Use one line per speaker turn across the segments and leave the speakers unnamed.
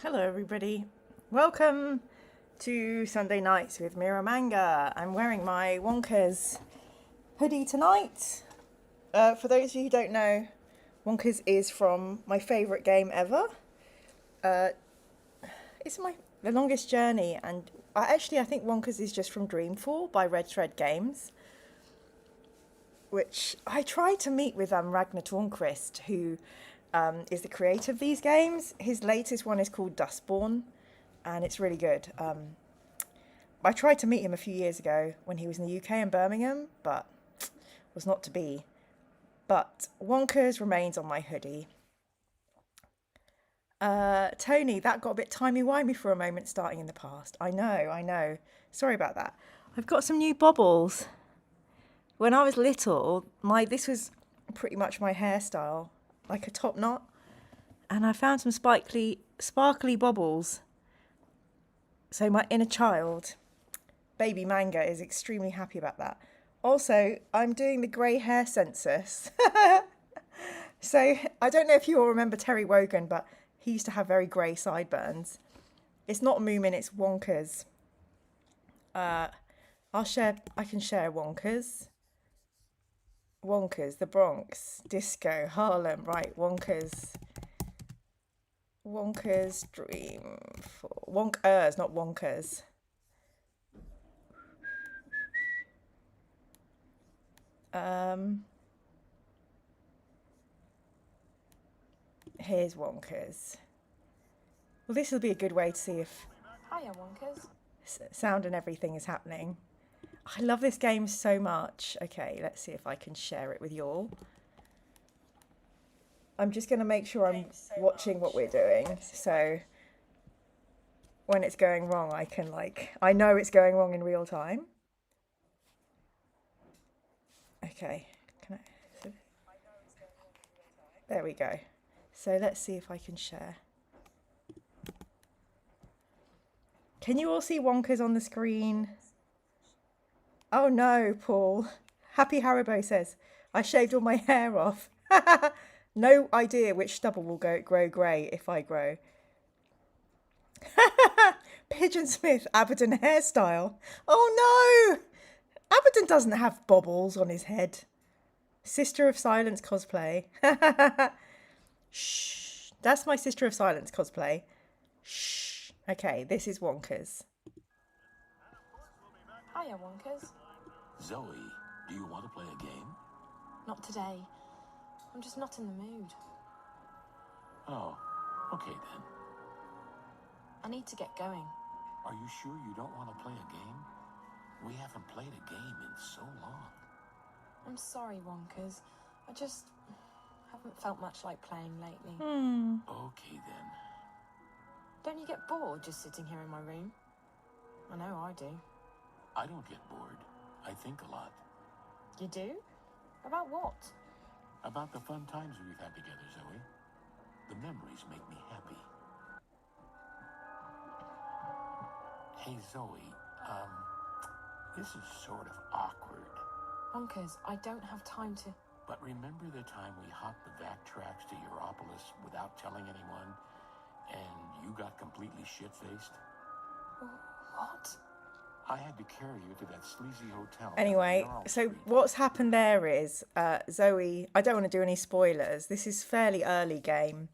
Hello, everybody. Welcome to Sunday Nights with Mira Manga. I'm wearing my Wonkers hoodie tonight. For those of you who don't know, Wonkers is from my favourite game ever. Uh, it's the longest journey, and I think Wonkers is just from Dreamfall by Red Thread Games, which I tried to meet with Ragnar Tornquist, who is the creator of these games. His latest one is called Dustborn, and it's really good. I tried to meet him a few years ago when he was in the UK in Birmingham, but was not to be. But Wonkers remains on my hoodie. Tony, that got a bit timey-wimey for a moment starting in the past. I know. Sorry about that. I've got some new bobbles. When I was little, this was pretty much my hairstyle, like a top knot. And I found some sparkly bobbles. So my inner child, baby Manga, is extremely happy about that. Also, I'm doing the grey hair census. So I don't know if you all remember Terry Wogan, but he used to have very grey sideburns. It's not Moomin, it's Wonkers. I can share Wonkers. Wonkers, the Bronx, Disco, Harlem, right, Wonkers. Wonkers Dream. Wonkers, not Wonkers. Here's Wonkers. Well, this will be a good way to see if
Hiya, Wonkers.
sound and everything is happening. I love this game so much. Okay, let's see if I can share it with you all. I'm just going to make sure I'm watching what we're doing. So when it's going wrong, I know it's going wrong in real time. Okay, there we go. So let's see if I can share. Can you all see Wonkers on the screen? Oh no, Paul. Happy Haribo says, I shaved all my hair off. No idea which stubble will grow grey if I grow. Pigeon Smith, Abaddon hairstyle. Oh no! Abaddon doesn't have bobbles on his head. Sister of Silence cosplay. Shh. That's my Sister of Silence cosplay. Shh. Okay, this is Wonkers.
Hiya, Wonkers.
Zoe, do you want to play a game?
Not today. I'm just not in the mood.
Oh, okay then.
I need to get going.
Are you sure you don't want to play a game? We haven't played a game in so long.
I'm sorry, Wonkers. I just haven't felt much like playing lately.
Okay then.
Don't you get bored just sitting here in my room? I know I do.
I don't get bored. I think a lot.
You do? About what?
About the fun times we've had together, Zoe. The memories make me happy. Hey, Zoe, this is sort of awkward.
Wonkers, I don't have time to...
But remember the time we hopped the vac tracks to Europolis without telling anyone, and you got completely shit-faced?
What?
I had to carry you to that sleazy hotel.
Anyway, so what's happened there is Zoe, I don't want to do any spoilers. This is fairly early game.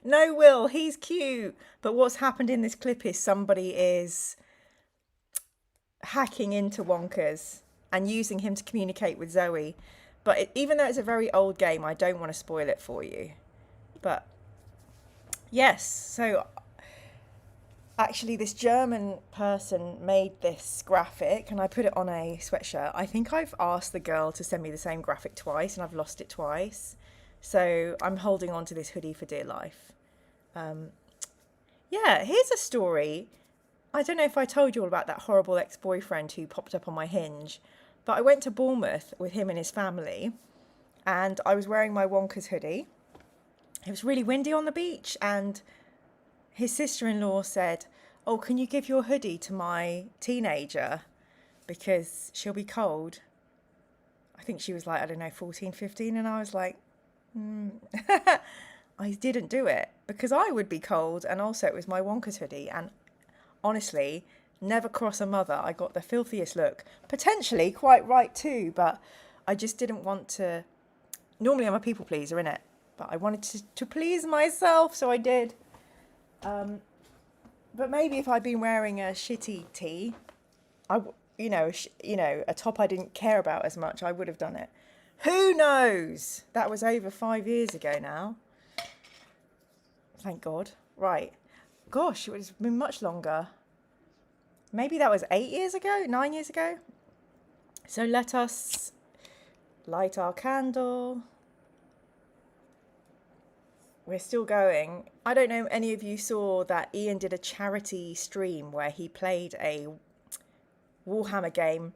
No, Will, he's cute. But what's happened in this clip is somebody is hacking into Wonkers and using him to communicate with Zoe. But even though it's a very old game, I don't want to spoil it for you. But yes, so actually this German person made this graphic and I put it on a sweatshirt. I think I've asked the girl to send me the same graphic twice and I've lost it twice. So I'm holding on to this hoodie for dear life. Yeah, here's a story. I don't know if I told you all about that horrible ex-boyfriend who popped up on my Hinge, but I went to Bournemouth with him and his family and I was wearing my Wonkers hoodie. It was really windy on the beach and his sister-in-law said, oh, can you give your hoodie to my teenager because she'll be cold? I think she was like, I don't know, 14, 15. And I was like, I didn't do it because I would be cold, and also it was my Wonkers hoodie, and honestly, never cross a mother. I got the filthiest look, potentially quite right too, but I just didn't want to. Normally I'm a people pleaser, innit? But I wanted to please myself, so I did. But maybe if I'd been wearing a shitty tee, a top I didn't care about as much, I would have done it. Who knows? That was over 5 years ago now. Thank God. Right. Gosh, it would have been much longer. Maybe that was 8 years ago, 9 years ago. So let us light our candle. We're still going. I don't know if any of you saw that Ian did a charity stream where he played a Warhammer game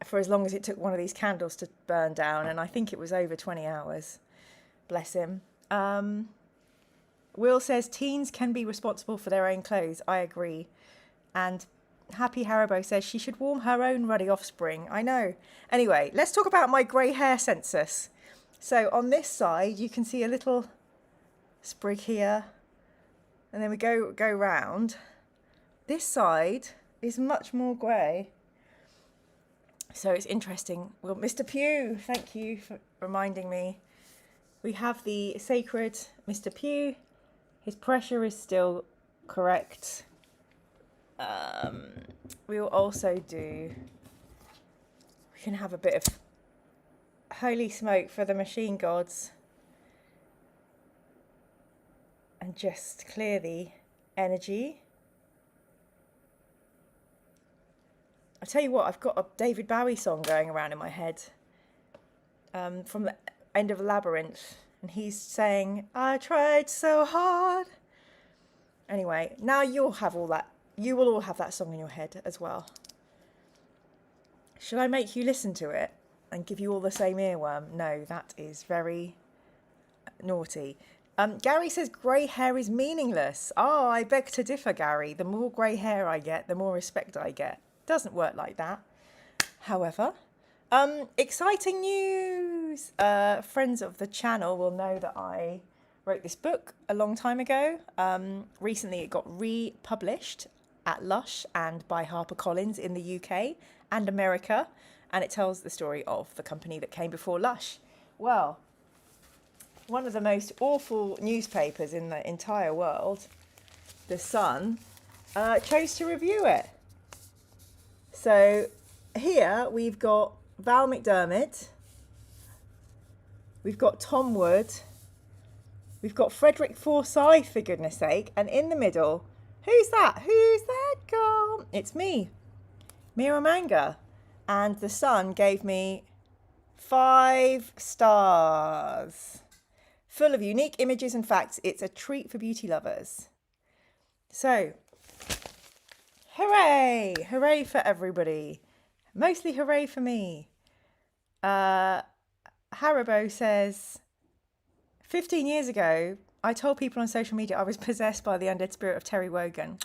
for as long as it took one of these candles to burn down, and I think it was over 20 hours. Bless him. Will says teens can be responsible for their own clothes. I agree. And Happy Haribo says she should warm her own ruddy offspring. I know. Anyway, let's talk about my grey hair census. So on this side, you can see a little sprig here, and then we go round. This side is much more grey. So it's interesting. Well, Mr. Pugh, thank you for reminding me. We have the sacred Mr. Pugh. His pressure is still correct. We will also we can have a bit of holy smoke for the machine gods and just clear the energy. I tell you what, I've got a David Bowie song going around in my head from the end of Labyrinth, and he's saying, I tried so hard. Anyway, now you'll have all that. You will all have that song in your head as well. Should I make you listen to it and give you all the same earworm? No, that is very naughty. Gary says grey hair is meaningless. Oh, I beg to differ, Gary. The more grey hair I get, the more respect I get. Doesn't work like that. However, exciting news. Friends of the channel will know that I wrote this book a long time ago. Recently it got republished at Lush and by HarperCollins in the UK and America, and it tells the story of the company that came before Lush. Well, one of the most awful newspapers in the entire world, The Sun, chose to review it. So here we've got Val McDermott, we've got Tom Wood, we've got Frederick Forsyth, for goodness sake, and in the middle, who's that? Who's that girl? It's me, Mira Manga. And The Sun gave me 5 stars. Full of unique images and facts. It's a treat for beauty lovers. So, hooray! Hooray for everybody. Mostly hooray for me. Haribo says, 15 years ago, I told people on social media I was possessed by the undead spirit of Terry Wogan.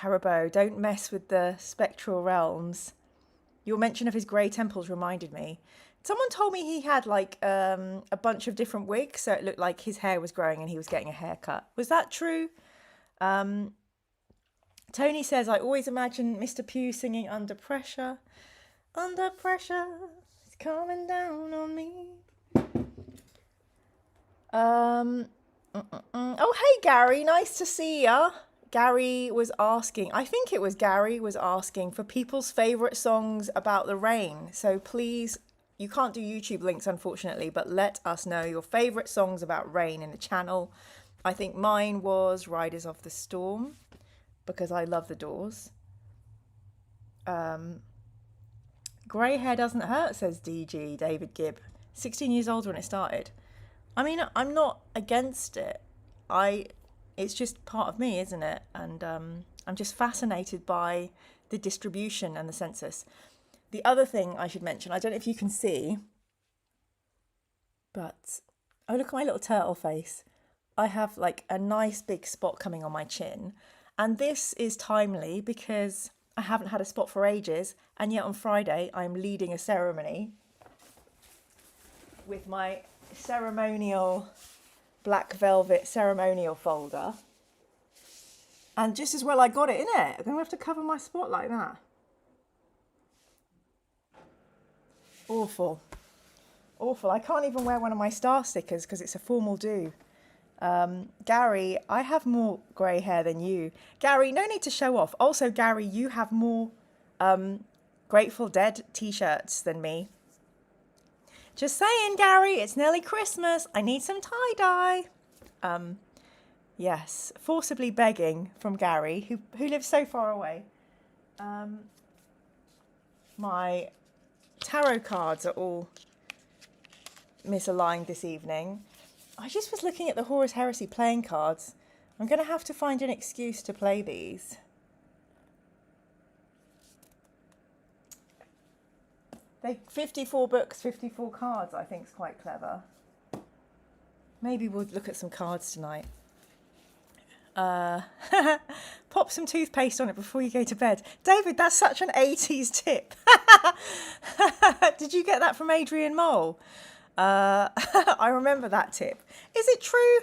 Haribo, don't mess with the spectral realms. Your mention of his grey temples reminded me. Someone told me he had like a bunch of different wigs, so it looked like his hair was growing and he was getting a haircut. Was that true? Tony says, I always imagine Mr. Pugh singing Under Pressure. Under pressure, it's coming down on me. Oh, hey, Gary, nice to see ya. Gary was asking, I think it was Gary was asking for people's favourite songs about the rain. So please, you can't do YouTube links, unfortunately, but let us know your favourite songs about rain in the channel. I think mine was Riders of the Storm, because I love the Doors. Grey hair doesn't hurt, says DG, David Gibb. 16 years old when it started. I mean, I'm not against it. It's just part of me, isn't it? And I'm just fascinated by the distribution and the census. The other thing I should mention, I don't know if you can see, but, oh, look at my little turtle face. I have like a nice big spot coming on my chin. And this is timely because I haven't had a spot for ages. And yet on Friday, I'm leading a ceremony with my ceremonial black velvet ceremonial folder. And just as well I got it in it. I'm going to have to cover my spot like that. Awful. Awful. I can't even wear one of my star stickers because it's a formal do. Gary, I have more grey hair than you. Gary, no need to show off. Also, Gary, you have more Grateful Dead t-shirts than me. Just saying, Gary, it's nearly Christmas. I need some tie-dye. Yes, forcibly begging from Gary, who lives so far away. My tarot cards are all misaligned this evening. I just was looking at the Horus Heresy playing cards. I'm going to have to find an excuse to play these. They 54 books, 54 cards, I think is quite clever. Maybe we'll look at some cards tonight. Pop some toothpaste on it before you go to bed. David, that's such an 80s tip. Did you get that from Adrian Mole? I remember that tip. Is it true?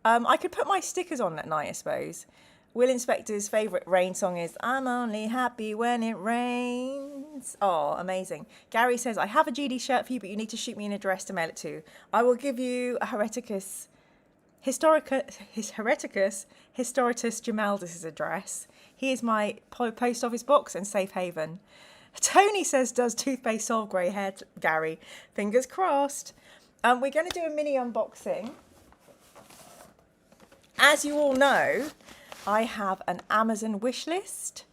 I could put my stickers on at night, I suppose. Will Inspector's favourite rain song is I'm Only Happy When It Rains. Oh, amazing. Gary says, I have a GD shirt for you, but you need to shoot me an address to mail it to. I will give you a Hereticus Historitus Jamaldus' address. He is my post office box and safe haven. Tony says, does toothpaste solve grey hair, Gary? Fingers crossed. We're going to do a mini unboxing. As you all know, I have an Amazon wish list.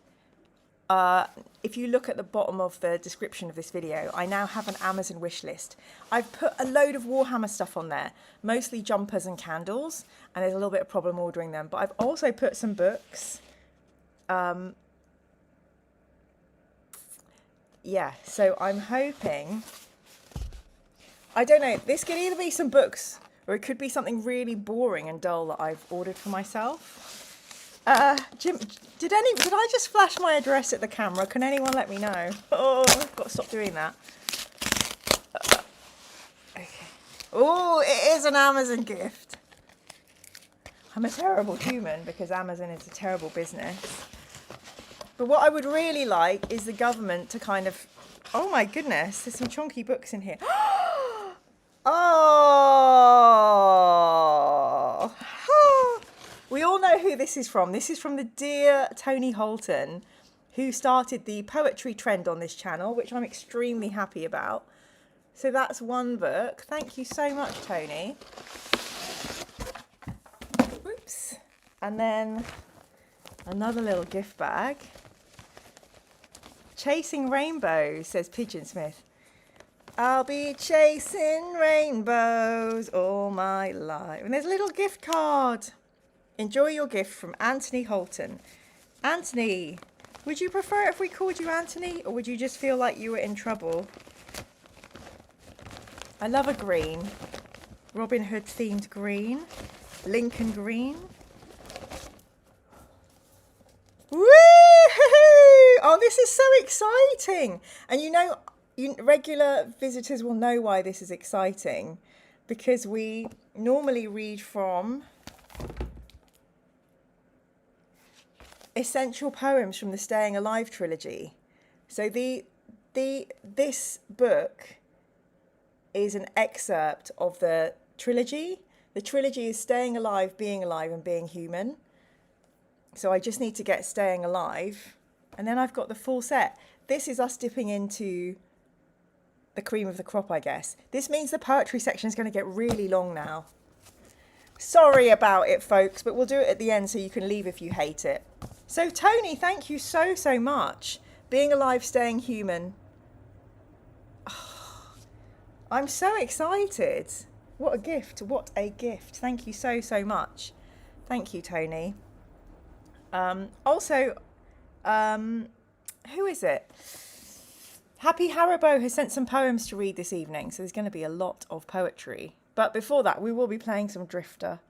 If you look at the bottom of the description of this video, I now have an Amazon wish list. I've put a load of Warhammer stuff on there, mostly jumpers and candles, and there's a little bit of problem ordering them. But I've also put some books. Yeah, so I'm hoping, I don't know, this could either be some books or it could be something really boring and dull that I've ordered for myself. Jim, did I just flash my address at the camera? Can anyone let me know? Oh, I've got to stop doing that. Okay. Oh, it is an Amazon gift. I'm a terrible human because Amazon is a terrible business. But what I would really like is the government to kind of... Oh my goodness, there's some chunky books in here. Oh! We all know who this is from. This is from the dear Tony Holton, who started the poetry trend on this channel, which I'm extremely happy about. So that's one book. Thank you so much, Tony. Oops. And then another little gift bag. Chasing rainbows, says Pigeon Smith. I'll be chasing rainbows all my life. And there's a little gift card. Enjoy your gift from Anthony Holton. Anthony, would you prefer it if we called you Anthony, or would you just feel like you were in trouble? I love a green. Robin Hood themed green. Lincoln green. Woo! Oh, this is so exciting. And you know, regular visitors will know why this is exciting, because we normally read from essential poems from the Staying Alive trilogy. So this book is an excerpt of the trilogy. The trilogy is Staying Alive, Being Alive, and Being Human. So I just need to get Staying Alive, and then I've got the full set. This is us dipping into the cream of the crop, I guess. This means the poetry section is going to get really long now. Sorry about it, folks, but we'll do it at the end so you can leave if you hate it. So, Tony, thank you so, so much. Being Alive, Staying Human. Oh, I'm so excited. What a gift. What a gift. Thank you so, so much. Thank you, Tony. Also, who is it? Happy Haribo has sent some poems to read this evening, so there's going to be a lot of poetry. But before that, we will be playing some Drifter.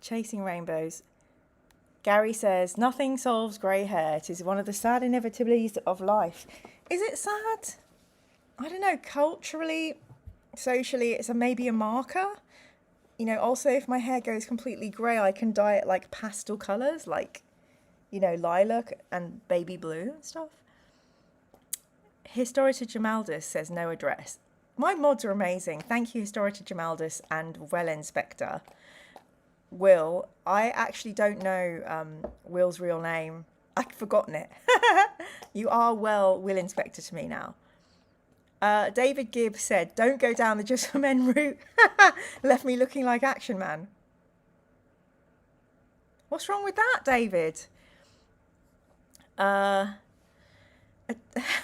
Chasing Rainbows. Gary says, nothing solves grey hair. It is one of the sad inevitabilities of life. Is it sad? I don't know, culturally, socially, it's maybe a marker. You know, also if my hair goes completely grey, I can dye it like pastel colours, like, you know, lilac and baby blue and stuff. Historita Jamaldus says no address. My mods are amazing. Thank you, Historita Jamaldus and Well Inspector. Will, I actually don't know Will's real name. I've forgotten it. You are Will Inspector to me now. David Gibb said, don't go down the Just for Men route. Left me looking like Action Man. What's wrong with that, David?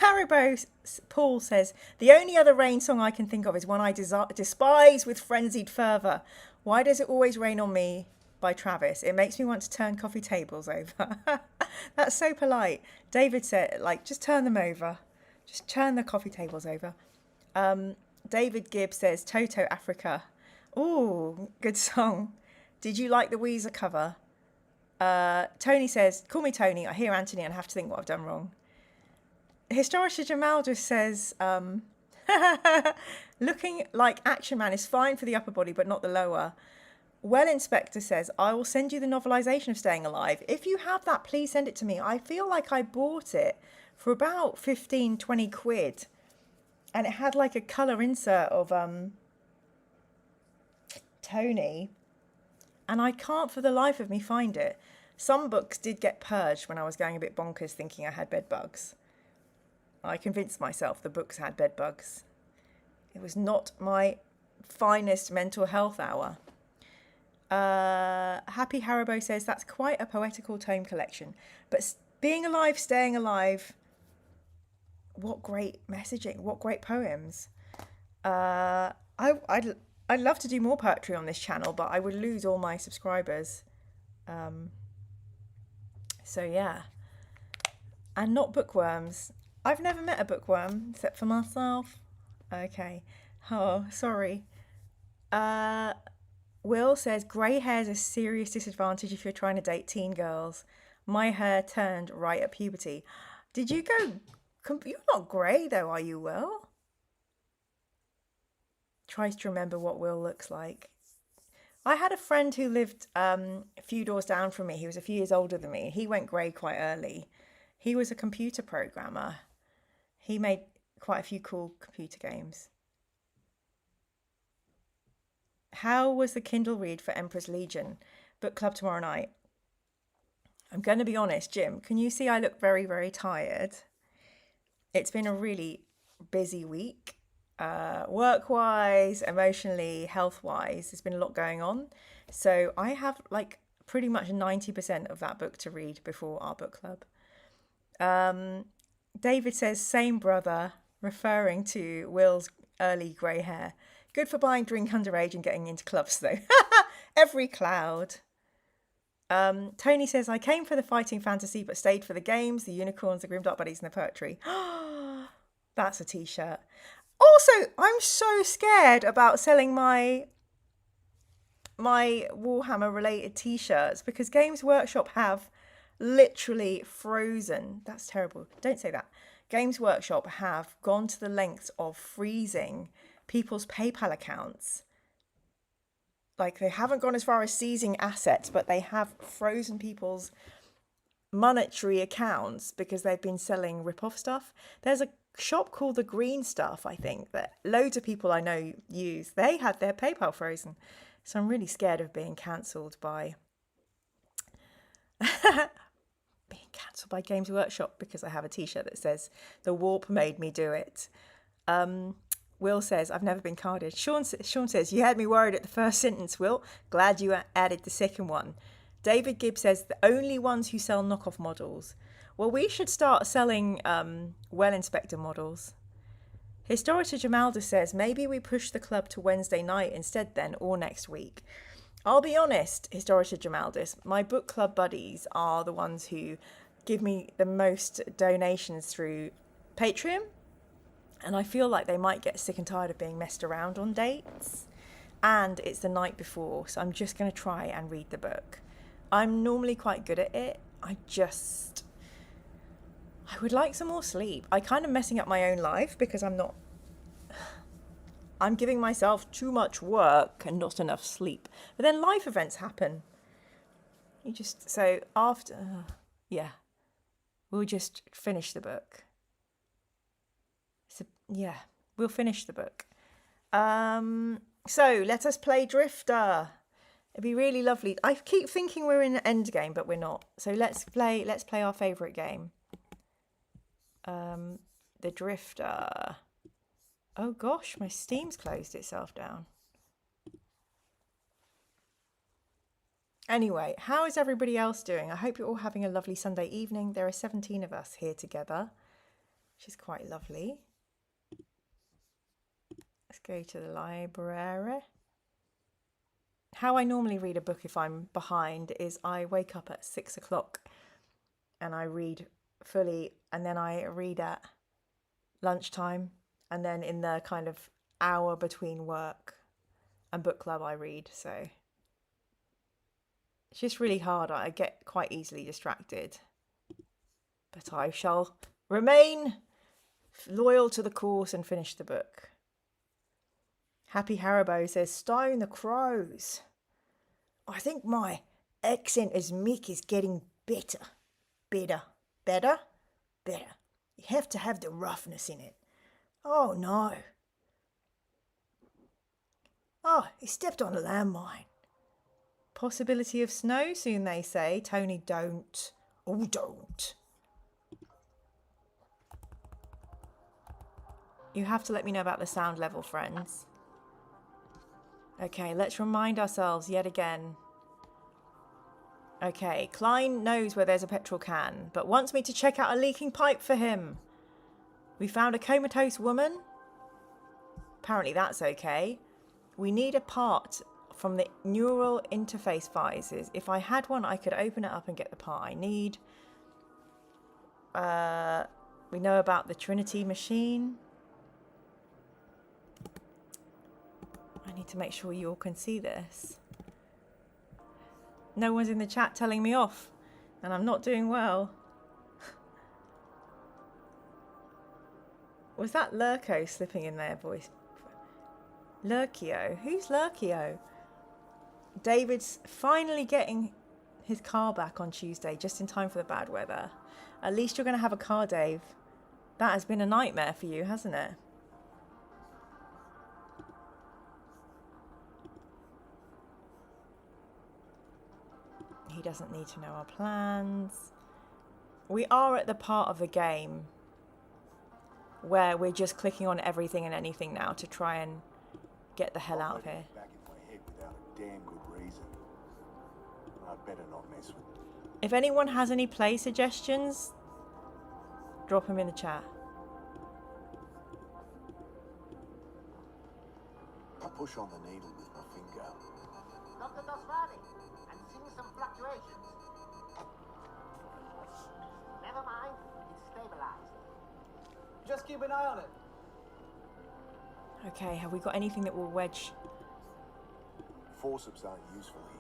Haribo Paul says, the only other rain song I can think of is one I despise with frenzied fervour. Why Does It Always Rain on Me by Travis. It makes me want to turn coffee tables over. That's so polite. David said, like, just turn them over. Just turn the coffee tables over. David Gibb says, Toto Africa. Ooh, good song. Did you like the Weezer cover? Tony says, call me Tony. I hear Anthony and I have to think what I've done wrong. Historisha Jamal just says, looking like Action Man is fine for the upper body, but not the lower. Well Inspector says, I will send you the novelisation of Staying Alive. If you have that, please send it to me. I feel like I bought it for about 15, 20 quid. And it had like a colour insert of Tony. And I can't for the life of me find it. Some books did get purged when I was going a bit bonkers thinking I had bed bugs. I convinced myself the books had bed bugs. It was not my finest mental health hour. Happy Haribo says, that's quite a poetical tome collection. But being alive, staying alive, what great messaging, what great poems. I'd love to do more poetry on this channel, but I would lose all my subscribers. So yeah. And not bookworms. I've never met a bookworm except for myself. Okay. Oh, sorry. Will says, grey hair is a serious disadvantage if you're trying to date teen girls. My hair turned right at puberty. Did you go... You're not grey though, are you, Will? Tries to remember what Will looks like. I had a friend who lived a few doors down from me. He was a few years older than me. He went grey quite early. He was a computer programmer. He made quite a few cool computer games. How was the Kindle read for Emperor's Legion? Book club tomorrow night. I'm going to be honest, Jim. Can you see I look very, very tired? It's been a really busy week. Work-wise, emotionally, health-wise. There's been a lot going on. So I have like pretty much 90% of that book to read before our book club. David says, same brother, referring to Will's early grey hair. Good for buying drink underage and getting into clubs, though. Every cloud. Tony says, I came for the fighting fantasy, but stayed for the games, the unicorns, the grimdark buddies, and the poetry. That's a t-shirt. Also, I'm so scared about selling my Warhammer-related t-shirts because Games Workshop have literally frozen. That's terrible. Don't say that. Games Workshop have gone to the lengths of freezing people's PayPal accounts. Like, they haven't gone as far as seizing assets, but they have frozen people's monetary accounts because they've been selling rip-off stuff. There's a shop called The Green Stuff, I think, that loads of people I know use. They had their PayPal frozen. So I'm really scared of being cancelled by... Games Workshop because I have a t-shirt that says, the warp made me do it. Will says, I've never been carded. Sean says, you had me worried at the first sentence, Will. Glad you added the second one. David Gibb says, the only ones who sell knockoff models. Well, we should start selling Well Inspector models. Historita Jamalda says, maybe we push the club to Wednesday night instead then, or next week. I'll be honest, Historita Jamaldis, my book club buddies are the ones who give me the most donations through Patreon. And I feel like they might get sick and tired of being messed around on dates. And it's the night before, so I'm just going to try and read the book. I'm normally quite good at it. I would like some more sleep. I'm kind of messing up my own life because I'm not I'm giving myself too much work and not enough sleep. But then life events happen. So after, yeah, we'll just finish the book. So, yeah, we'll finish the book. So let us play Drifter. It'd be really lovely. I keep thinking we're in an end game, but we're not. So let's play our favourite game. The Drifter. Oh gosh, my Steam's closed itself down. Anyway, how is everybody else doing? I hope you're all having a lovely Sunday evening. There are 17 of us here together, which is quite lovely. Let's go to the library. How I normally read a book if I'm behind is I wake up at 6 o'clock and I read fully, and then I read at lunchtime, and then in the kind of hour between work and book club I read. So it's just really hard. I get quite easily distracted. But I shall remain loyal to the course and finish the book. Happy Haribo says, Stone the Crows. I think my accent as Mick is getting better. Better. You have to have the roughness in it. Oh no. Oh, he stepped on a landmine. Possibility of snow soon, they say. Tony, don't. Oh, don't. You have to let me know about the sound level, friends. Okay, let's remind ourselves yet again. Okay, Klein knows where there's a petrol can, but wants me to check out a leaking pipe for him. We found a comatose woman. Apparently that's okay. We need a part from the neural interface visors. If I had one, I could open it up and get the part I need. We know about the Trinity machine. I need to make sure you all can see this. No one's in the chat telling me off, and I'm not doing well. Was that Lurko slipping in their voice? Lurkio? Who's Lurkio? David's finally getting his car back on Tuesday, just in time for the bad weather. At least you're going to have a car, Dave. That has been a nightmare for you, hasn't it? He doesn't need to know our plans. We are at the part of the game where we're just clicking on everything and anything now to try and get the hell out of here.
Back in my head without a damn good reason. I better not mess with it.
If anyone has any play suggestions, drop them in the chat.
I push on the needle with my finger.
Dr. Dosvani, I'm seeing some fluctuations. Never mind, it's stabilized.
Just keep an eye on it.
Okay, have we got anything that will wedge?
Forceps aren't useful here.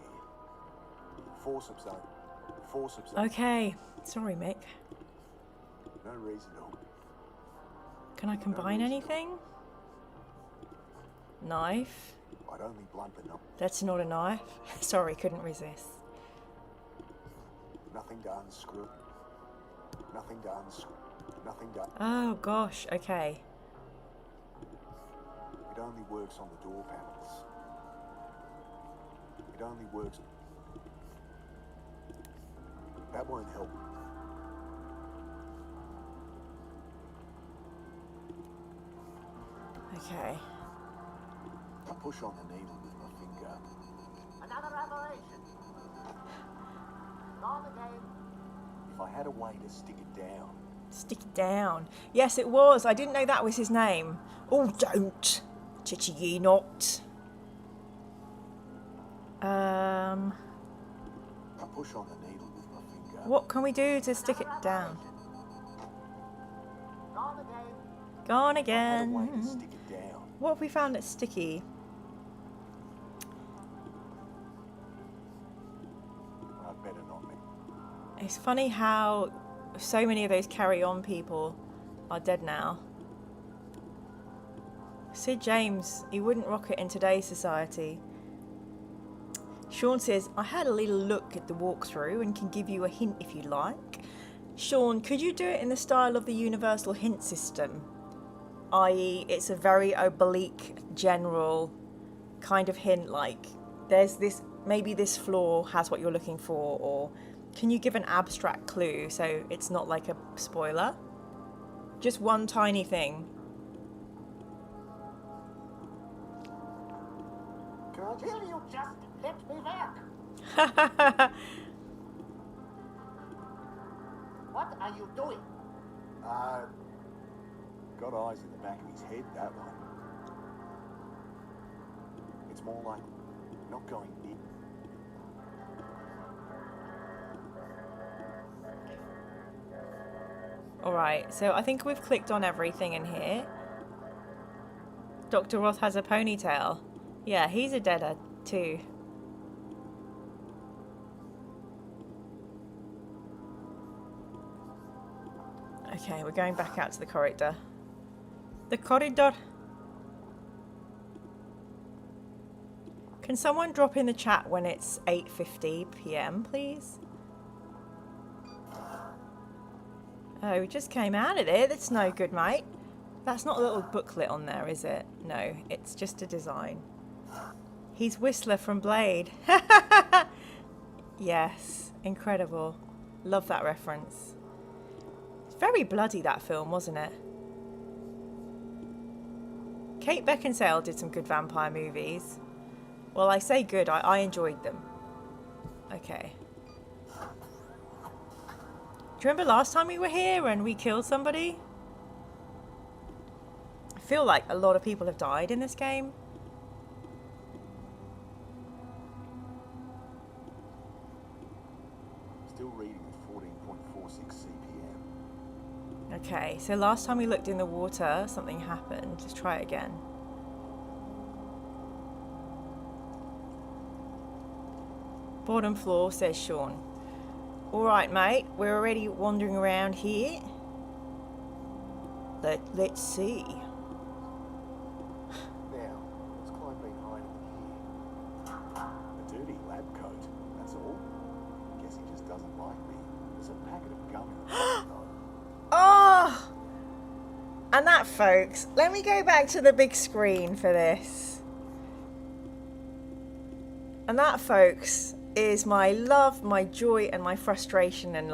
Forceps aren't.
Okay, sorry, Mick.
No reason to.
Can I combine anything? Knife.
I'd only blunt the knob.
That's not a knife. Sorry, couldn't resist.
Nothing to unscrew. Nothing to unscrew. Nothing to.
Oh gosh, okay.
It only works on the door panels. It only works. That won't help.
Okay.
I push on the needle with my finger.
Another aberration. Gone again.
If I had a way to stick it down.
Stick it down. Yes, it was. I didn't know that was his name. Oh, don't. Titty ye not.
I push on the needle with my finger.
What can we do to stick it down?
Gone again.
Gone
If I had a way to
again.
stick it down.
What have we found that's sticky?
I better not make.
It's funny how so many of those carry-on people are dead now. Sid James, he wouldn't rock it in today's society. Sean says, I had a little look at the walkthrough and can give you a hint if you like. Sean, could you do it in the style of the universal hint system? I.e., it's a very oblique, general kind of hint, like there's this, maybe this floor has what you're looking for, or can you give an abstract clue so it's not like a spoiler? Just one tiny thing.
Will you just let me back? What are you doing?
Got eyes in the back of his head, that one. It's more like not going near.
Alright, so I think we've clicked on everything in here. Dr. Roth has a ponytail. Yeah, he's a deadhead too. Okay, we're going back out to the corridor. The corridor. Can someone drop in the chat when it's 8:50 p.m, please? Oh, we just came out of there. That's no good, mate. That's not a little booklet on there, is it? No, it's just a design. He's Whistler from Blade. Yes, incredible. Love that reference. It's very bloody, that film, wasn't it? Kate Beckinsale did some good vampire movies. Well, I say good, I enjoyed them. Okay. Do you remember last time we were here and we killed somebody? I feel like a lot of people have died in this game.
Still reading at 14.46 CPM.
Okay, so last time we looked in the water, something happened. Let's try it again. Bottom floor, says Sean. Alright, mate, we're already wandering around here. Let's see.
Now, what's Clyde been hiding here? A dirty lab coat, that's all. Guess he just doesn't like me. There's a packet of gum in the box, though.
Oh! And that, folks, let me go back to the big screen for this. And that, folks, is my love, my joy, and my frustration and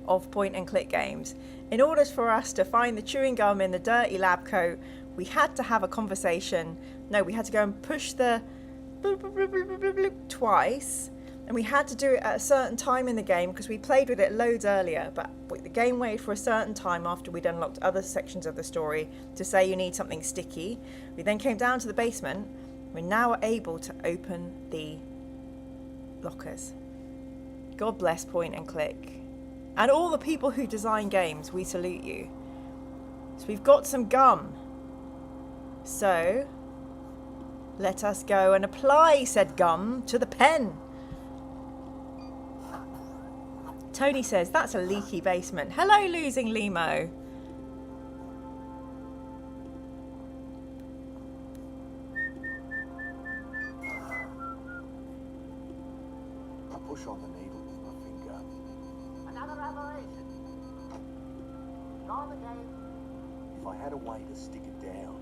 of point and click games. In order for us to find the chewing gum in the dirty lab coat, we had to have a conversation. No, we had to go and push the bloop, bloop, bloop, bloop, bloop, bloop, twice, and we had to do it at a certain time in the game because we played with it loads earlier, but the game waited for a certain time after we'd unlocked other sections of the story to say you need something sticky. We then came down to the basement. We're now able to open the lockers. God bless point and click. And all the people who design games, we salute you. So we've got some gum. So let us go and apply said gum to the pen. Tony says, that's a leaky basement. Hello, Losing Limo.
I push on the needle with my finger.
Another aberration. Gone again.
If I had a way to stick it down.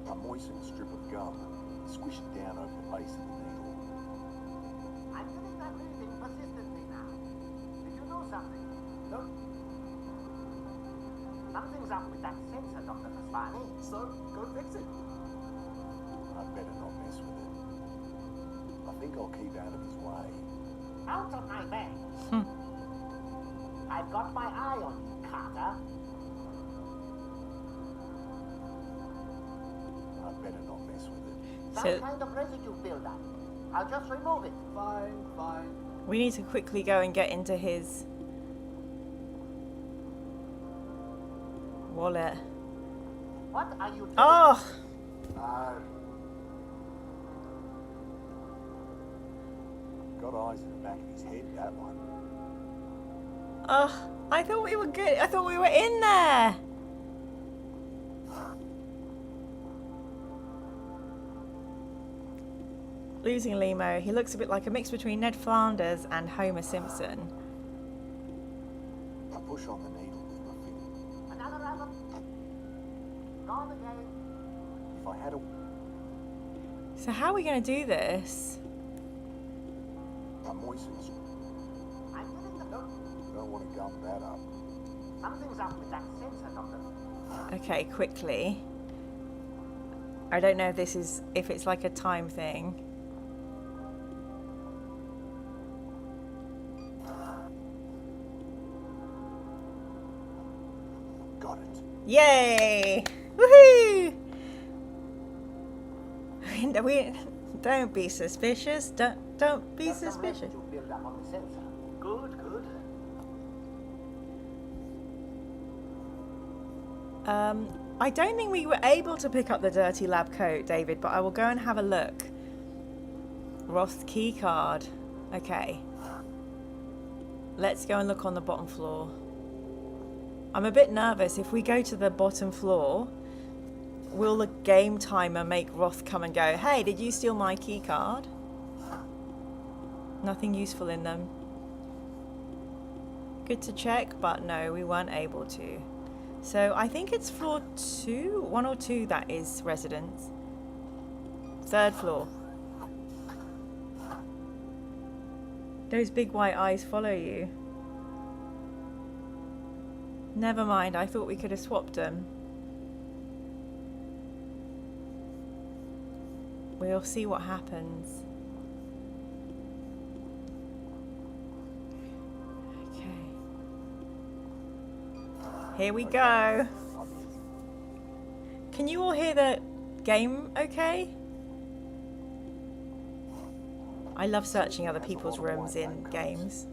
I moisten a strip of gum, squish it down over the base of the needle.
I'm getting that breathing persistently now. Did you know something?
Nope.
Something's up with that sensor, Dr. Kasvani.
So, go fix it.
I'd better not mess with it. I think I'll keep out of his way.
Out of my way. I've got my eye on you, Carter.
I'd better not mess with it.
Some
So-
kind of residue buildup. I'll just remove it.
Fine, fine.
We need to quickly go and get into his wallet.
What are you doing?
Oh!
Got eyes in the back of his head, that one.
Oh, I thought we were good. I thought we were in there. Losing Limo. He looks a bit like a mix between Ned Flanders and Homer Simpson.
I push on the needle with my finger.
Another round of... Gone again.
If I had a...
So how are we going to do this?
I moistens.
I'm getting the...
Don't want to gum that up.
Something's up with that sensor, Doctor.
Okay, quickly. I don't know if it's like a time thing.
Got it.
Yay! Woohoo! We don't be suspicious. Don't be
There's some
suspicious.
residue build up on the sensor. Good, good.
I don't think we were able to pick up the dirty lab coat, David, but I will go and have a look. Roth key card. Okay. Let's go and look on the bottom floor. I'm a bit nervous. If we go to the bottom floor, will the game timer make Roth come and go, hey, did you steal my key card? Nothing useful in them. Good to check, but no, we weren't able to. So I think it's floor 2, 1 or 2 that is residence. 3rd floor. Those big white eyes follow you. Never mind, I thought we could have swapped them. We'll see what happens. Okay. Here we go. Can you all hear the game okay? I love searching other people's rooms in games.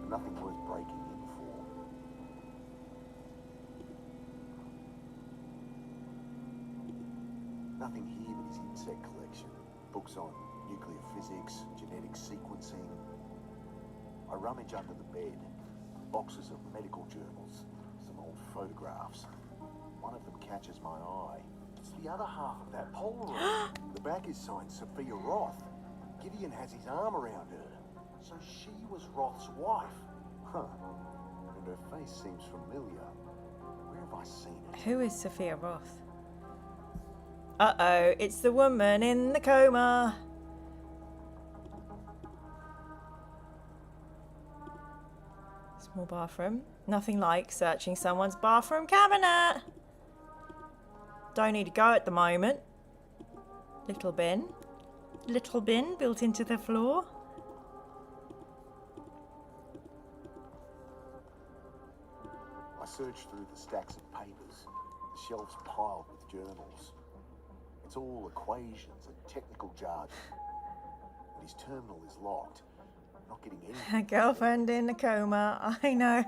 Nothing worth breaking in for. Nothing here but his insect collection. Books on nuclear physics, genetic sequencing. I rummage under the bed. Boxes of medical journals. Some old photographs. One of them catches my eye. It's the other half of that Polaroid. The back is signed Sophia Roth. Gideon has his arm around her. So she was Roth's wife. Huh. And her face seems familiar. Where have I seen it?
Who is Sophia Roth? Uh-oh, it's the woman in the coma. Small bathroom. Nothing like searching someone's bathroom cabinet. Don't need to go at the moment. Little bin. Little bin built into the floor.
I searched through the stacks of papers, the shelves piled with journals. It's all equations and technical jargon. And his terminal is locked. Not getting
A
any.
girlfriend in a coma. I know.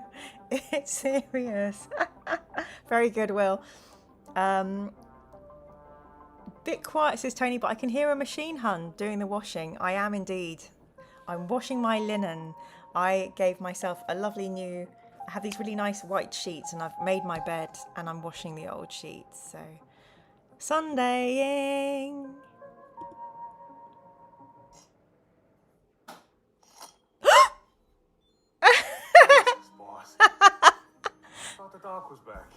It's serious. Very good, Will. Bit quiet, says Tony, but I can hear a machine hand doing the washing. I am indeed. I'm washing my linen. I gave myself a lovely new... I have these really nice white sheets and I've made my bed and I'm washing the old sheets. So, Sundaying.
Boss. Thought the dog was back.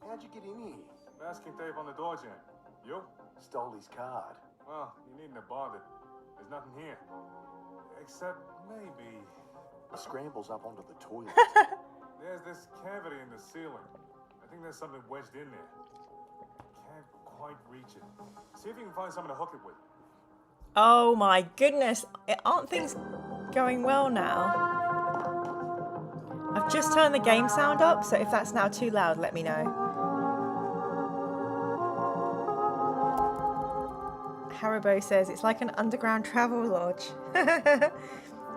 How'd you get in here?
Masking tape on the door jam. You?
Stole his card.
Well, you needn't have bothered. There's nothing here. Except maybe...
He scrambles up onto the toilet.
There's this cavity in the ceiling. I think there's something wedged in there. Can't quite reach it. See if you can find something to hook it with.
Oh my goodness. Aren't things going well now? I've just turned the game sound up, so if that's now too loud, let me know. Haribo says it's like an underground travel lodge.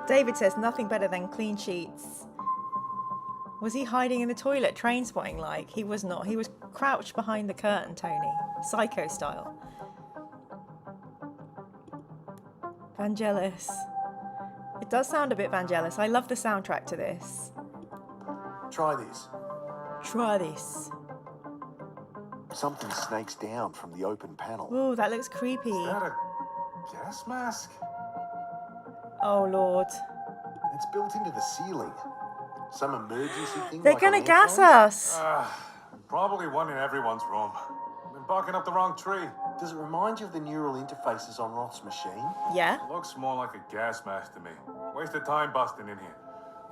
David says nothing better than clean sheets. Was he hiding in the toilet, train spotting like? He was not. He was crouched behind the curtain, Tony. Psycho style. Vangelis. It does sound a bit Vangelis. I love the soundtrack to this.
Try this.
Try this.
Something snakes down from the open panel.
Oh, that looks creepy.
Is that a gas mask?
Oh, Lord.
It's built into the ceiling. Some emergency thing.
They're
like
gonna
on
gas
airplanes?
us.
Probably one in everyone's room. Been barking up the wrong tree.
Does it remind you of the neural interfaces on Roth's machine?
Yeah.
Looks more like a gas mask to me. Waste of time busting in here.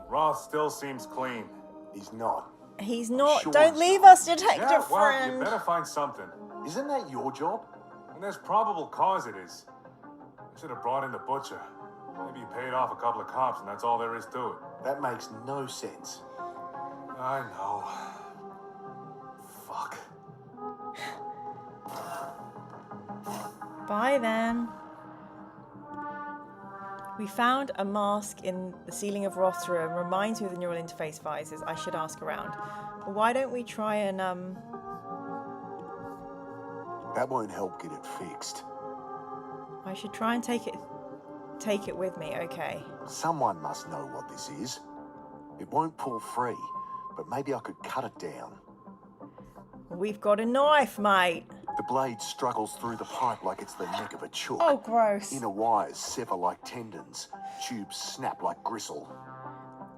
Roth still seems clean.
He's not.
He's not.
Sure
Don't
he's
leave
not.
us, detective
Yeah, well,
friend.
you better find something.
Isn't that your job?
And there's probable cause it is. I should have brought in the butcher. Maybe he paid off a couple of cops and that's all there is to it.
That makes no sense.
I know. Fuck.
Bye then. We found a mask in the ceiling of Roth's room. Reminds me of the neural interface visors. I should ask around. Well, why don't we try and
That won't help get it fixed.
I should try and take it with me. Okay.
Someone must know what this is. It won't pull free, but maybe I could cut it down.
We've got a knife, mate.
The blade struggles through the pipe like it's the neck of a chook.
Oh, gross.
Inner wires sever like tendons. Tubes snap like gristle.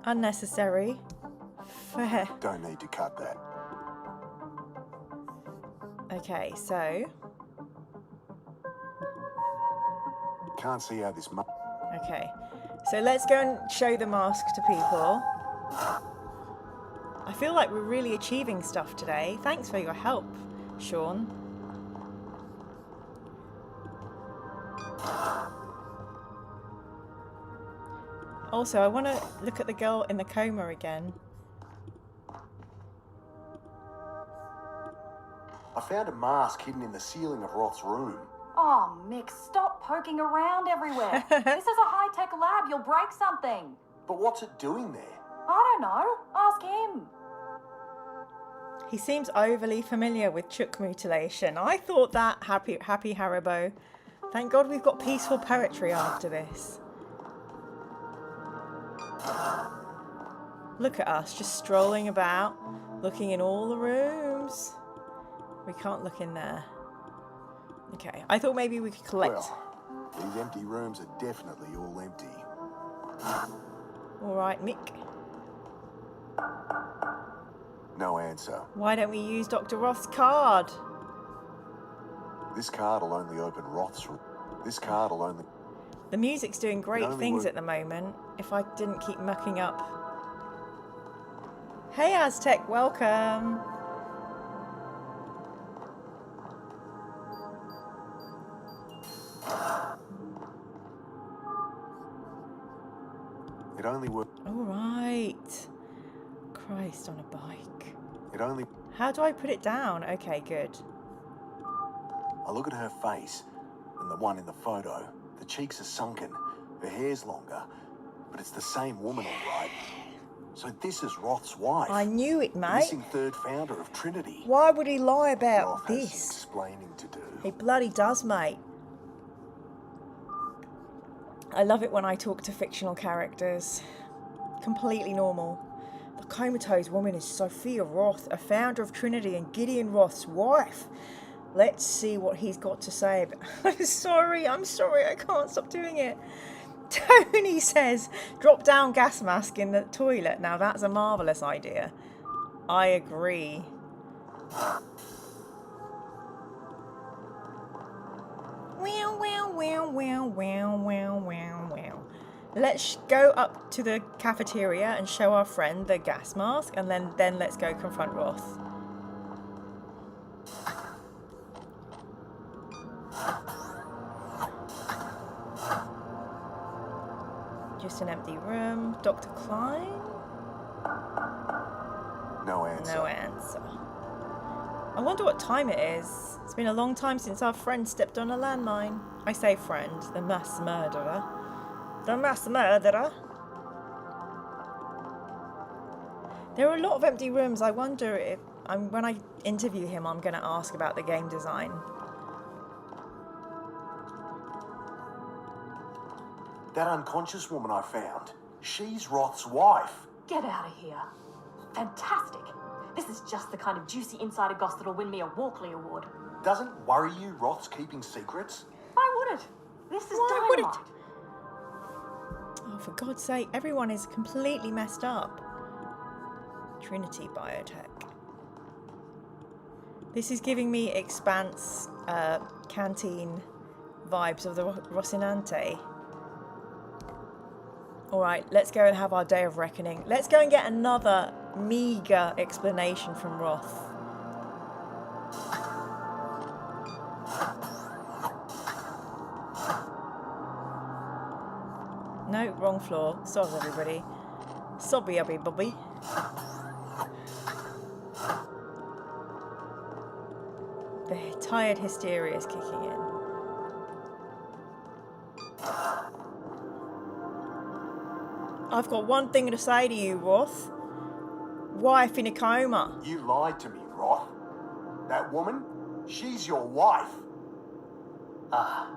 Unnecessary. Fair.
Don't need to cut that.
Okay, so
Can't see how this
okay. So let's go and show the mask to people. I feel like we're really achieving stuff today. Thanks for your help, Sean. Also, I want to look at the girl in the coma again.
I found a mask hidden in the ceiling of Roth's room.
Oh, Mick, stop poking around everywhere. This is a high-tech lab. You'll break something.
But what's it doing there?
I don't know. Ask him.
He seems overly familiar with chook mutilation. I thought that happy Haribo. Thank God we've got peaceful poetry after this. Look at us, just strolling about, looking in all the rooms. We can't look in there. Okay, I thought maybe we could collect.
Well, these empty rooms are definitely all empty.
All right, Mick.
No answer.
Why don't we use Dr. Roth's card?
This card will only open Roth's room. This card will only...
The music's doing great
only
things
work-
at the moment. If I didn't keep mucking up. Hey, Aztec, welcome.
It only work...
All right. Christ on a bike.
It only...
How do I put it down? Okay, good.
I look at her face and the one in the photo. The cheeks are sunken. Her hair's longer. But it's the same woman, all right. So this is Roth's wife.
I knew it,
The
mate.
missing third founder of Trinity.
Why would he lie about
Roth has some
this?
explaining to do.
He bloody does, mate. I love it when I talk to fictional characters. Completely normal. The comatose woman is Sophia Roth, a founder of Trinity and Gideon Roth's wife. Let's see what he's got to say about... I'm sorry, I can't stop doing it. Tony says, drop down gas mask in the toilet. Now that's a marvellous idea. I agree. Wow, wow, wow, wow, wow, wow, wow, wow. Let's go up to the cafeteria and show our friend the gas mask, and then let's go confront Roth. Just an empty room. Dr. Klein?
No answer.
No answer. I wonder what time it is. It's been a long time since our friend stepped on a landmine. I say friend, the mass murderer. The mass murderer. There are a lot of empty rooms. I wonder if when I interview him, I'm going to ask about the game design.
That unconscious woman I found. She's Roth's wife.
Get out of here. Fantastic. This is just the kind of juicy insider goss that'll win me a Walkley Award.
Doesn't worry you Roth's keeping secrets?
Why would it? This is
Why would it?
dynamite.
Oh, for God's sake, everyone is completely messed up. Trinity Biotech. This is giving me Expanse canteen vibes of the Rocinante. Alright, let's go and have our day of reckoning. Let's go and get another meagre explanation from Roth. No, wrong floor. Sorry, everybody. Sobby ubby bubby. The tired hysteria is kicking in. I've got one thing to say to you, Roth. Wife in a coma.
You lied to me, Roth. That woman, she's your wife.
Ah.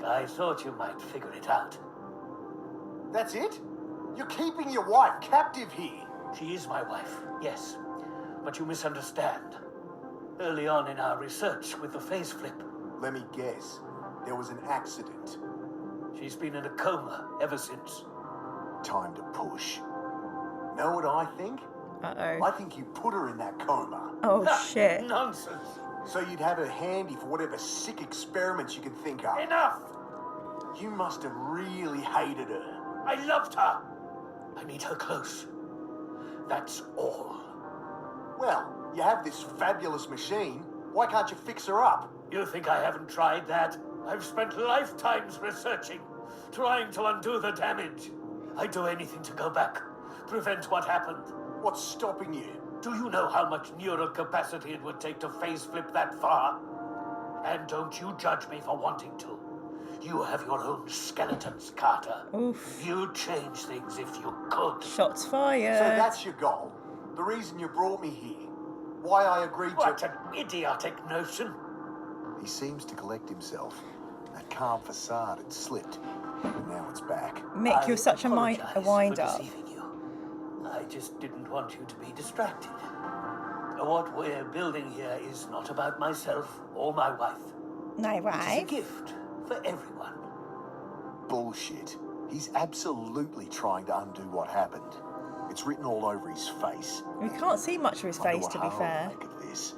I thought you might figure it out.
That's it? You're keeping your wife captive here.
She is my wife, yes. But you misunderstand. Early on in our research with the phase flip,
Let me guess. There was an accident.
she's been in a coma ever since.
Time to push. Know what I think?
Uh-oh.
I think you put her in that coma.
Oh, shit.
Nonsense.
So you'd have her handy for whatever sick experiments you can think of.
Enough!
You must have really hated her.
I loved her. I need her close. That's all.
Well, you have this fabulous machine. Why can't you fix her up?
You think I haven't tried that? I've spent lifetimes researching, trying to undo the damage. I'd do anything to go back, prevent what happened.
What's stopping you?
Do you know how much neural capacity it would take to phase flip that far? And don't you judge me for wanting to. You have your own skeletons, Carter.
Oof.
You'd change things if you could.
Shots fired.
So that's your goal. The reason you brought me here. Why I agreed
What
to...
an idiotic notion.
He seems to collect himself. That calm facade had slipped. And now it's back.
Mick, you're such a
apologize for
wind-up.
deceiving you. I just didn't want you to be distracted. What we're building here is not about myself or my wife.
No
It's a
way.
gift for everyone.
Bullshit. He's absolutely trying to undo what happened. It's written all over his face.
We can't see much of his
Wonder
face,
what
to be
Harl will
fair.
make of this.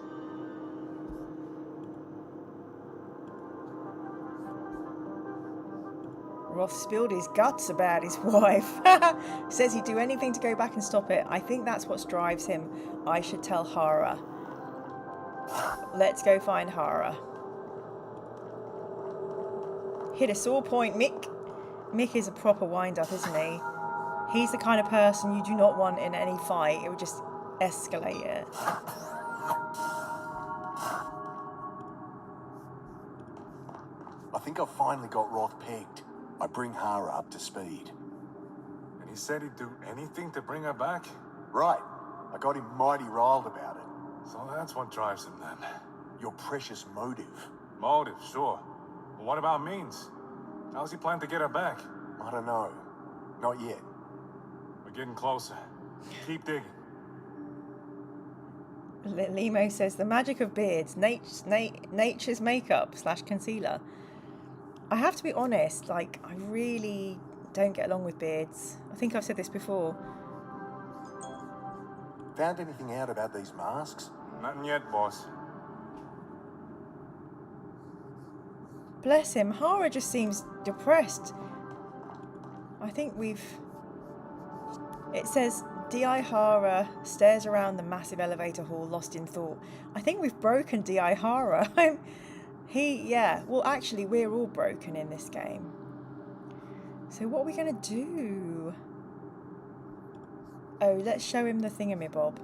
Roth spilled his guts about his wife. Says he'd do anything to go back and stop it. I think that's what drives him. I should tell Hara. Let's go find Hara. Hit a sore point, Mick. Mick is a proper wind-up, isn't he? He's the kind of person you do not want in any fight. It would just escalate it.
I think I've finally got Roth pegged. I bring Hara up to speed.
And he said he'd do anything to bring her back?
Right. I got him mighty riled about it.
So that's what drives him then.
Your precious motive.
Motive, sure. But what about means? How's he plan to get her back?
I don't know. Not yet.
We're getting closer. Keep digging.
Limo says the magic of beards, nature's makeup / concealer. I have to be honest, like, I really don't get along with beards. I think I've said this before.
Found anything out about these masks?
Nothing yet, boss.
Bless him, Hara just seems depressed. I think we've... It says, D.I. Hara stares around the massive elevator hall, lost in thought. I think we've broken D.I. Hara. Yeah. Well, actually, we're all broken in this game. So what are we going to do? Oh, let's show him the thingamabob.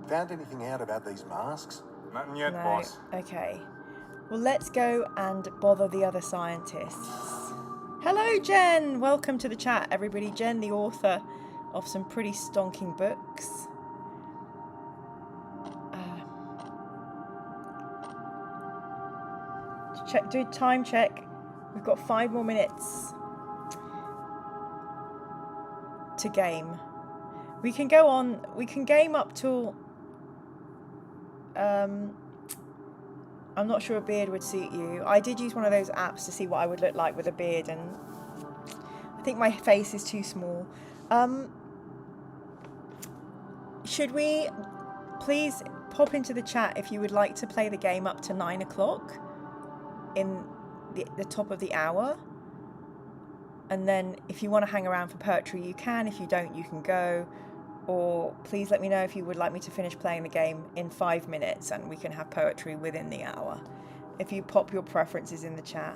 Found anything out about these masks?
Nothing yet,
No.
boss.
Okay. Well, let's go and bother the other scientists. Hello, Jen! Welcome to the chat, everybody. Jen, the author of some pretty stonking books. Do time check. We've got 5 more minutes to game. We can go on. We can game up till. I'm not sure a beard would suit you. I did use one of those apps to see what I would look like with a beard, and I think my face is too small. Should we please pop into the chat if you would like to play the game up to 9 o'clock in the top of the hour? And then if you want to hang around for poetry, you can. If you don't, you can go. Or please let me know if you would like me to finish playing the game in 5 minutes and we can have poetry within the hour. If you pop your preferences in the chat.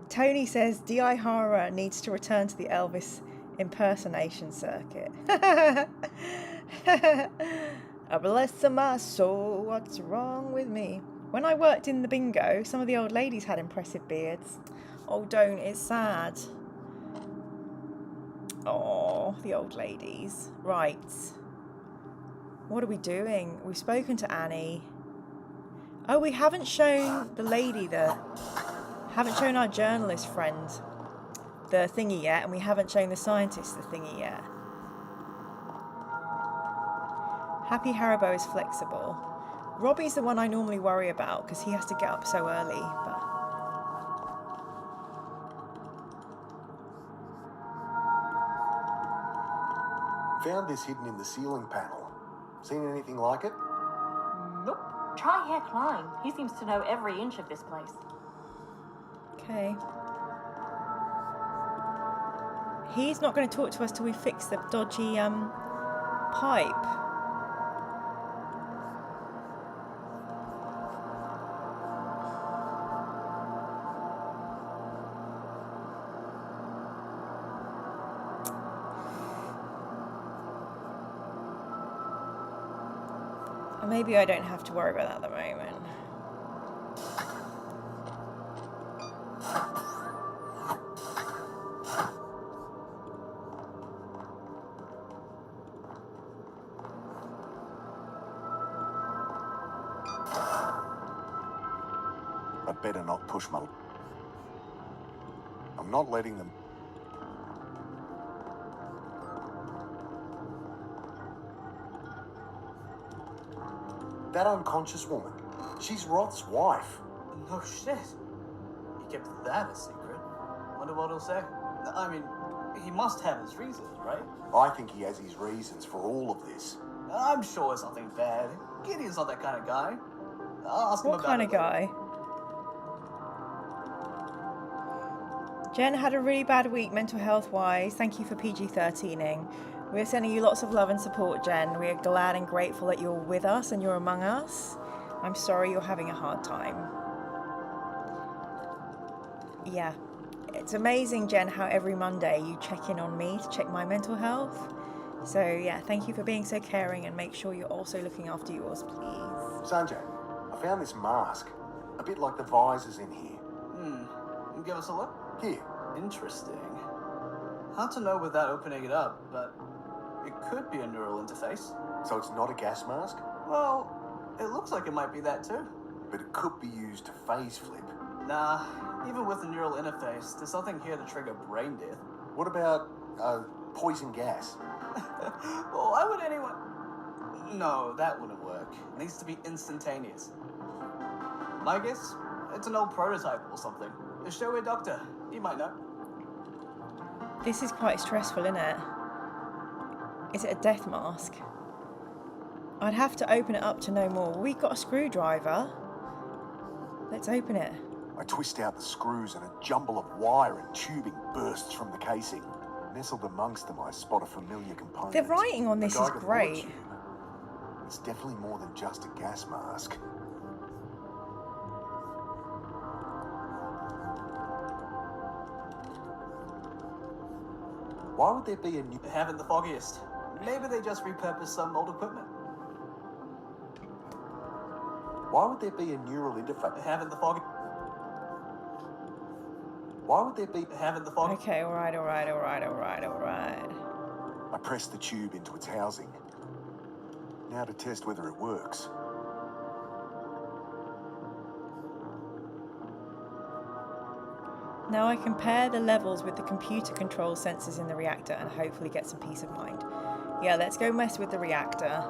Tony says DI Horror needs to return to the Elvis impersonation circuit. Oh, bless my soul, what's wrong with me? When I worked in the bingo, some of the old ladies had impressive beards. Oh, don't, it's sad. Oh, the old ladies. Right. What are we doing? We've spoken to Annie. Oh, we haven't shown the lady haven't shown our journalist friend the thingy yet, and we haven't shown the scientist the thingy yet. Happy Haribo is flexible. Robbie's the one I normally worry about because he has to get up so early, but...
Found this hidden in the ceiling panel. Seen anything like it?
Nope. Try Herr Klein. He seems to know every inch of this place.
Okay. He's not going to talk to us till we fix the dodgy pipe. Maybe I don't have to worry about that at the moment.
I'd better not push my... I'm not letting them... That unconscious woman, she's Roth's wife.
No shit. He kept that a secret. Wonder what he'll say. I mean, he must have his reasons, right?
I think he has his reasons for all of this.
I'm sure it's nothing bad. Gideon's not that kind of guy. I'll ask him
What
about
kind
it
of
later.
guy? Jen had a really bad week mental health wise. Thank you for PG-13ing. We're sending you lots of love and support, Jen. We are glad and grateful that you're with us and you're among us. I'm sorry you're having a hard time. Yeah. It's amazing, Jen, how every Monday you check in on me to check my mental health. So, yeah, thank you for being so caring and make sure you're also looking after yours, please.
Sanjay, I found this mask. A bit like the visors in here.
Give us a look.
Here.
Interesting. Hard to know without opening it up, but it could be a neural interface.
So it's not a gas mask?
Well, it looks like it might be that too.
But it could be used to phase flip.
Nah, even with the neural interface, there's nothing here to trigger brain death.
What about, poison gas?
Well, why would anyone... No, that wouldn't work. It needs to be instantaneous. My guess? It's an old prototype or something. Show a doctor. He might know.
This is quite stressful, isn't it? Is it a death mask? I'd have to open it up to know more. We've got a screwdriver. Let's open it.
I twist out the screws and a jumble of wire and tubing bursts from the casing. Nestled amongst them, I spot a familiar component.
The writing on this
A
is
Geiger
great.
bullet tube. It's definitely more than just a gas mask. Why would there be a new...
They haven't the foggiest. Maybe they just repurposed some old equipment.
Why would there be a neural interface?
They haven't the foggiest.
Why would there be...
They haven't the foggiest.
Okay, alright.
I press the tube into its housing. Now to test whether it works.
Now I compare the levels with the computer control sensors in the reactor and hopefully get some peace of mind. Yeah, let's go mess with the reactor.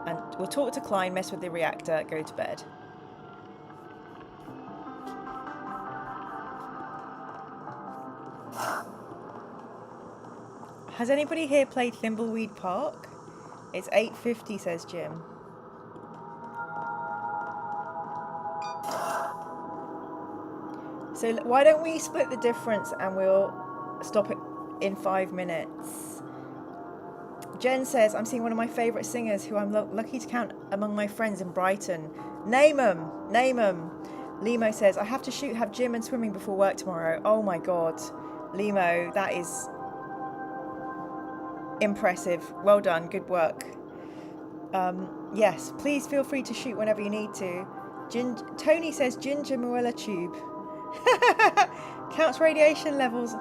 And we'll talk to Klein, mess with the reactor, go to bed. Has anybody here played Thimbleweed Park? It's 8:50, says Jim. So why don't we split the difference and we'll stop it in 5 minutes. Jen says, I'm seeing one of my favourite singers who I'm lucky to count among my friends in Brighton. Name 'em, name 'em. Limo says, I have to shoot, have gym and swimming before work tomorrow. Oh my God. Limo, that is impressive. Well done, good work. Yes, please feel free to shoot whenever you need to. Tony says, Ginger Muella tube. Counts radiation levels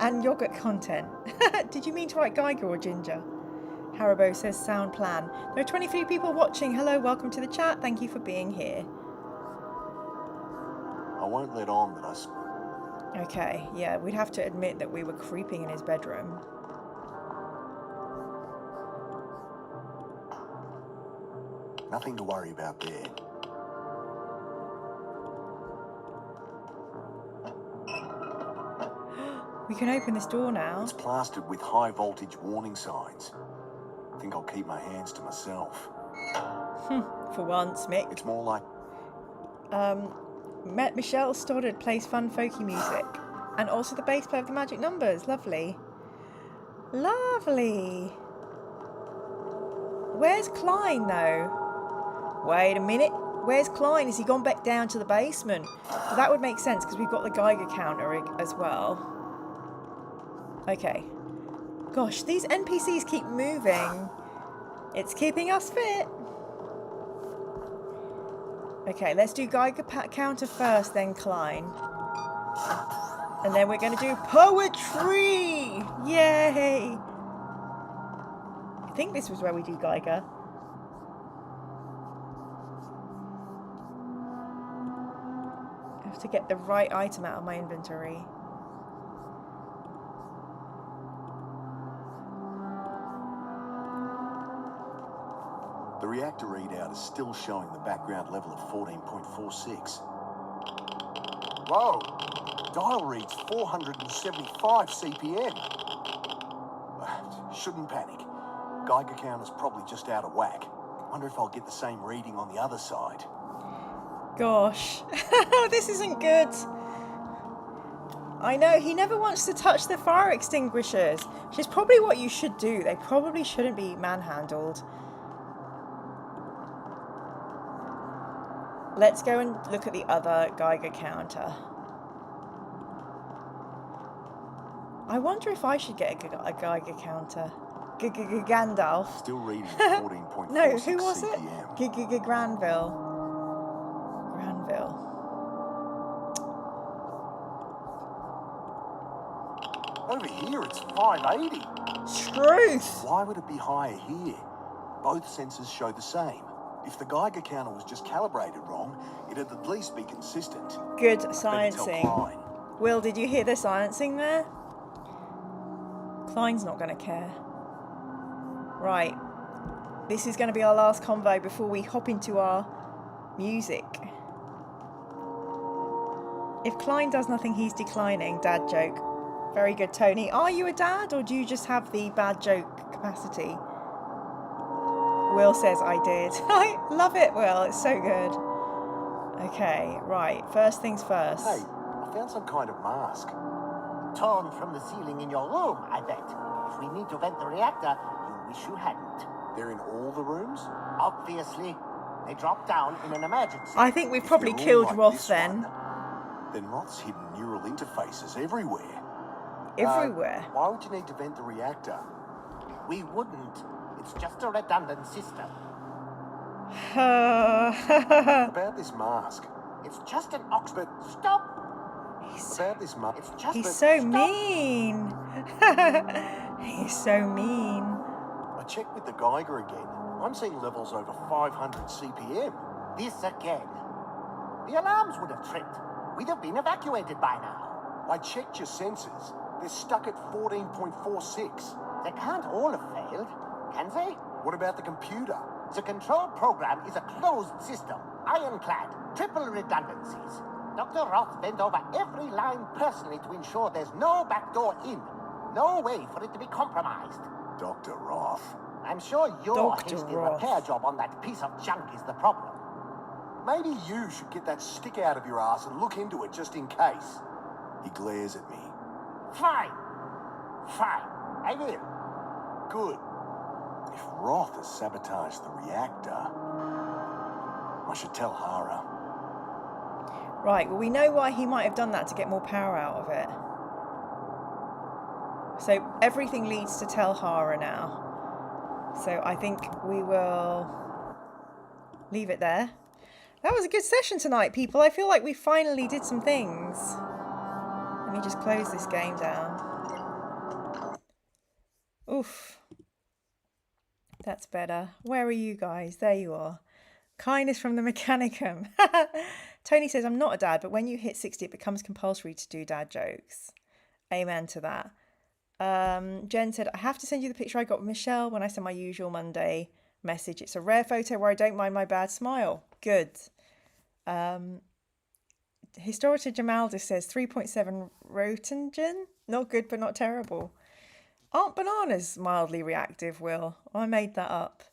and yogurt content. Did you mean to write Geiger or Ginger? Haribo says sound plan. There are 23 people watching. Hello, welcome to the chat. Thank you for being here.
I won't let on that
Okay, yeah, we'd have to admit that we were creeping in his bedroom.
Nothing to worry about there.
We can open this door now.
It's plastered with high voltage warning signs. I think I'll keep my hands to myself.
For once, Mick.
It's more like...
Michelle Stoddard plays fun folky music. And also the bass player of the Magic Numbers. Lovely. Lovely. Where's Klein, though? Wait a minute. Where's Klein? Has he gone back down to the basement? Well, that would make sense because we've got the Geiger counter as well. Okay. Gosh, these NPCs keep moving. It's keeping us fit. Okay, let's do Geiger counter first, then Klein. And then we're going to do poetry! Yay! I think this was where we do Geiger. I have to get the right item out of my inventory.
The reactor readout is still showing the background level of 14.46. Whoa! Dial reads 475 CPM. Shouldn't panic. Geiger counter's probably just out of whack. Wonder if I'll get the same reading on the other side.
Gosh, this isn't good. I know, he never wants to touch the fire extinguishers, which is probably what you should do. They probably shouldn't be manhandled. Let's go and look at the other Geiger counter. I wonder if I should get a Geiger counter. Gandalf.
Still reading 14.46
No, who was it?
CPM.
Granville.
Over here, it's 580.
Truth!
Why would it be higher here? Both sensors show the same. If the Geiger counter was just calibrated wrong, it'd at least be consistent.
Good
Better tell
sciencing.
Klein.
Will, did you hear the sciencing there? Klein's not going to care. Right. This is going to be our last convo before we hop into our music. If Klein does nothing, he's declining. Dad joke. Very good, Tony. Are you a dad, or do you just have the bad joke capacity? Will says I did. I love it, Will. It's so good. Okay, right. First things first.
Hey, I found some kind of mask.
Torn from the ceiling in your room, I bet. If we need to vent the reactor, you wish you hadn't.
They're in all the rooms?
Obviously. They dropped down in an emergency.
I think we've
If
probably
they're all
killed
like
Roth
this
then.
one, then Roth's hidden neural interfaces everywhere.
Everywhere.
Why would you need to vent the reactor?
We wouldn't. It's just a redundant system.
About this mask.
It's just an Oxford. Stop!
About this mask.
It's just
He's
a...
so
Stop.
mean. He's so mean.
I checked with the Geiger again. I'm seeing levels over 500 CPM.
This again. The alarms would have tripped. We'd have been evacuated by now.
I checked your sensors. They're stuck at 14.46.
They can't all have failed, can they?
What about the computer?
The control program is a closed system, ironclad, triple redundancies. Dr. Roth bent over every line personally to ensure there's no backdoor in. No way for it to be compromised.
Dr. Roth.
I'm sure your
Dr.
hasty
Roth.
repair job on that piece of junk is the problem.
Maybe you should get that stick out of your ass and look into it just in case. He glares at me.
Fine. Fine. I will.
Good. If Roth has sabotaged the reactor, I should tell Hara.
Right, well, we know why he might have done that to get more power out of it. So everything leads to Tel Hara now. So I think we will leave it there. That was a good session tonight, people. I feel like we finally did some things. Let me just close this game down. Oof. That's better. Where are you guys? There you are. Kindness from the Mechanicum. Tony says, I'm not a dad, but when you hit 60, it becomes compulsory to do dad jokes. Amen to that. Jen said, I have to send you the picture I got with Michelle when I sent my usual Monday message. It's a rare photo where I don't mind my bad smile. Good. Historiator Jamaldis says 3.7 Roentgen. Not good, but not terrible. Aren't bananas mildly reactive, Will? I made that up.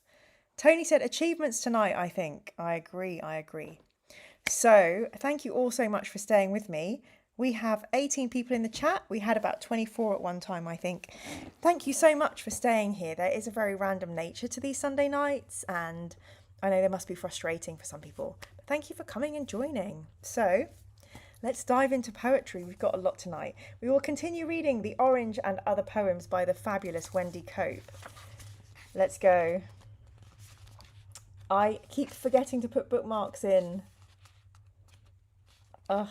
Tony said achievements tonight, I think. I agree. So thank you all so much for staying with me. We have 18 people in the chat. We had about 24 at one time, I think. Thank you so much for staying here. There is a very random nature to these Sunday nights, and I know they must be frustrating for some people. But thank you for coming and joining. So let's dive into poetry. We've got a lot tonight. We will continue reading The Orange and Other Poems by the fabulous Wendy Cope. Let's go. I keep forgetting to put bookmarks in. Ugh.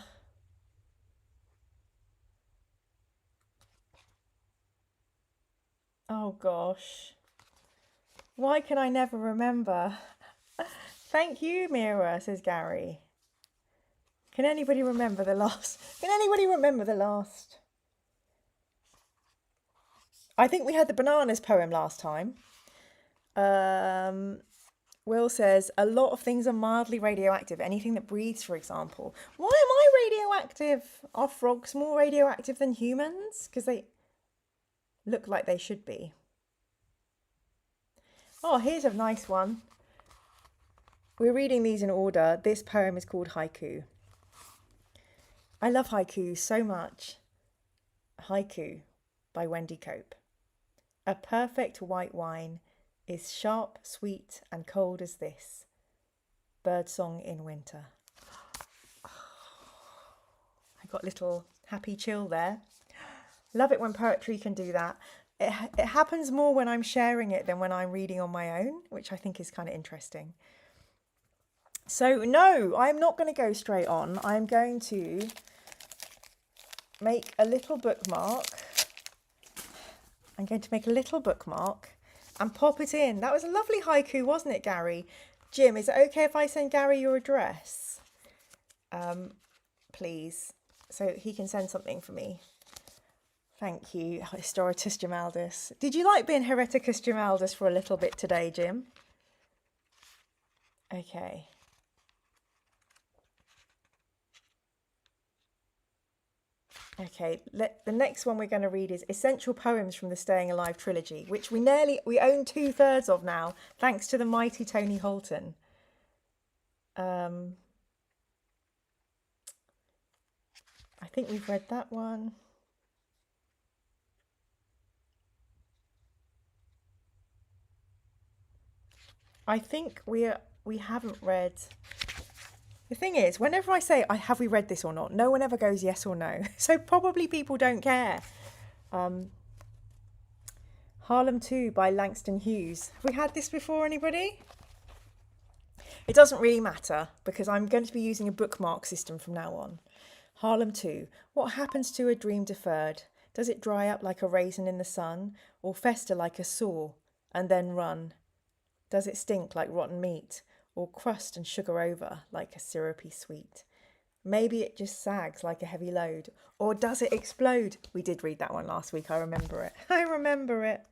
Oh gosh. Why can I never remember? Thank you, Mira, says Gary. Can anybody remember the last? I think we had the bananas poem last time. Will says, a lot of things are mildly radioactive. Anything that breathes, for example. Why am I radioactive? Are frogs more radioactive than humans? Because they look like they should be. Oh, here's a nice one. We're reading these in order. This poem is called Haiku. I love haiku so much. Haiku by Wendy Cope. A perfect white wine is sharp, sweet, and cold as this. Birdsong in winter. I got a little happy chill there. Love it when poetry can do that. It happens more when I'm sharing it than when I'm reading on my own, which I think is kind of interesting. So no, I'm not going to go straight on. I'm going to make a little bookmark. I'm going to make a little bookmark and pop it in. That was a lovely haiku, wasn't it, Gary? Jim, is it okay if I send Gary your address? Please, so he can send something for me. Thank you, Historitus Jamaldis. Did you like being Hereticus Jamaldis for a little bit today, Jim? Okay. Okay, the next one we're going to read is Essential Poems from the Staying Alive trilogy, which we own 2/3 of now, thanks to the mighty Tony Holton. I think we've read that one. I think we haven't read. The thing is, whenever I say, have we read this or not, no one ever goes yes or no. So probably people don't care. Harlem 2 by Langston Hughes. Have we had this before, anybody? It doesn't really matter because I'm going to be using a bookmark system from now on. Harlem 2. What happens to a dream deferred? Does it dry up like a raisin in the sun or fester like a sore and then run? Does it stink like rotten meat? Or crust and sugar over like a syrupy sweet? Maybe it just sags like a heavy load. Or does it explode? We did read that one last week. I remember it. I remember it.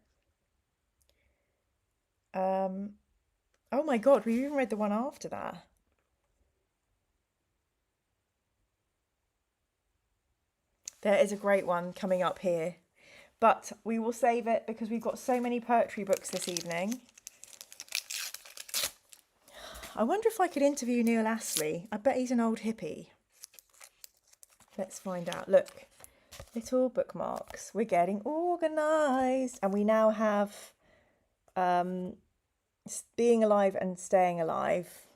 Oh my God, we even read the one after that. There is a great one coming up here. But we will save it because we've got so many poetry books this evening. I wonder if I could interview Neil Astley. I bet he's an old hippie. Let's find out. Look, little bookmarks. We're getting organised. And we now have being alive and staying alive.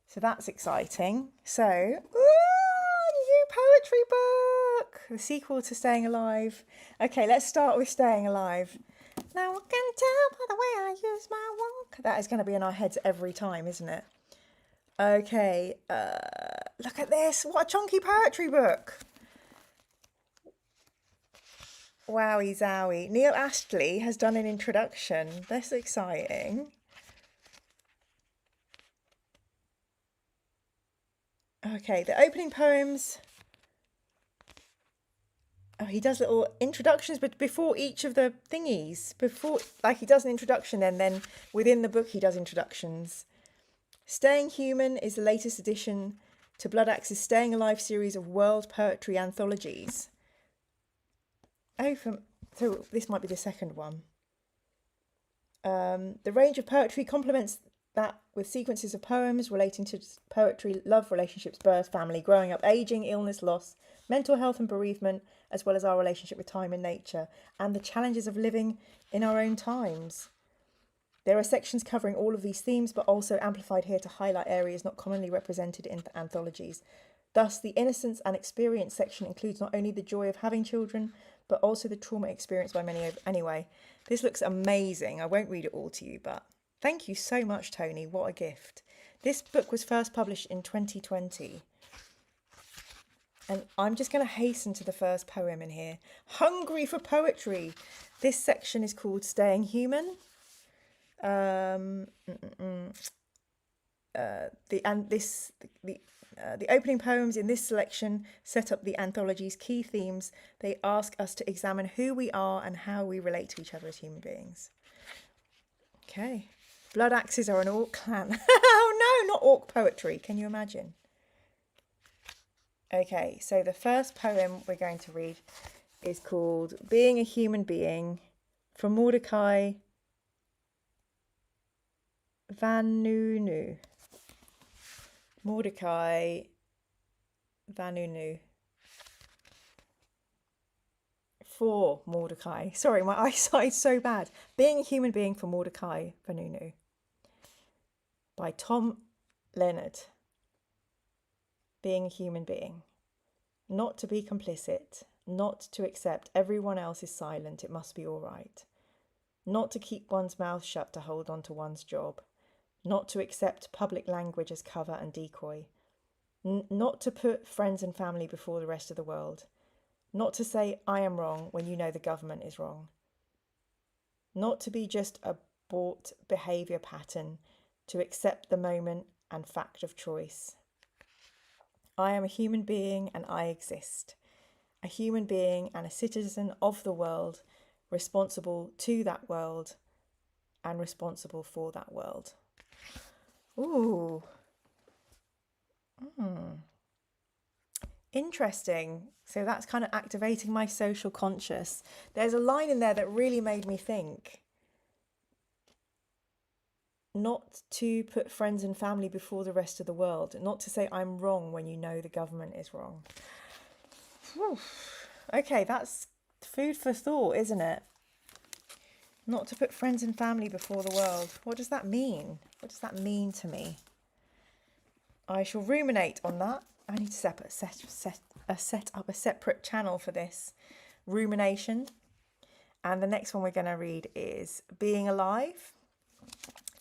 So that's exciting. So, new poetry book. The sequel to Staying Alive. Okay, let's start with Staying Alive. Now I can tell by the way I use my walk. That is going to be in our heads every time, isn't it? Okay, look at this. What a chunky poetry book. Wowie zowie. Neil Astley has done an introduction. That's exciting. Okay, the opening poems. Oh, he does little introductions, but before each of the thingies. Before, like he does an introduction, then within the book he does introductions. Staying Human is the latest addition to Blood Axe's Staying Alive series of world poetry anthologies. Oh, so this might be the second one. The range of poetry complements that with sequences of poems relating to poetry, love, relationships, birth, family, growing up, aging, illness, loss, mental health and bereavement, as well as our relationship with time and nature, and the challenges of living in our own times. There are sections covering all of these themes, but also amplified here to highlight areas not commonly represented in the anthologies. Thus, the innocence and experience section includes not only the joy of having children, but also the trauma experienced by many. Anyway, this looks amazing. I won't read it all to you, but thank you so much, Tony. What a gift. This book was first published in 2020. And I'm just going to hasten to the first poem in here. Hungry for poetry. This section is called Staying Human. The opening poems in this selection set up the anthology's key themes. They ask us to examine who we are and how we relate to each other as human beings. Okay. Blood Axes are an orc clan. Oh no, not orc poetry. Can you imagine? Okay, so the first poem we're going to read is called Being a Human Being from Mordecai Vanunu. Mordecai Vanunu. For Mordecai. Sorry, my eyesight's so bad. Being a Human Being for Mordecai Vanunu. By Tom Leonard. Being a human being. Not to be complicit. Not to accept everyone else is silent. It must be all right. Not to keep one's mouth shut to hold on to one's job. Not to accept public language as cover and decoy. Not to put friends and family before the rest of the world. Not to say I am wrong when you know the government is wrong. Not to be just a bought behaviour pattern. To accept the moment and fact of choice. I am a human being and I exist. A human being and a citizen of the world, responsible to that world and responsible for that world. Ooh. Interesting. So that's kind of activating my social conscious. There's a line in there that really made me think. Not to put friends and family before the rest of the world. Not to say I'm wrong when you know the government is wrong. Whew. Okay, that's food for thought, isn't it? Not to put friends and family before the world. What does that mean? What does that mean to me? I shall ruminate on that. I need to set up a separate channel for this rumination. And the next one we're going to read is Being Alive.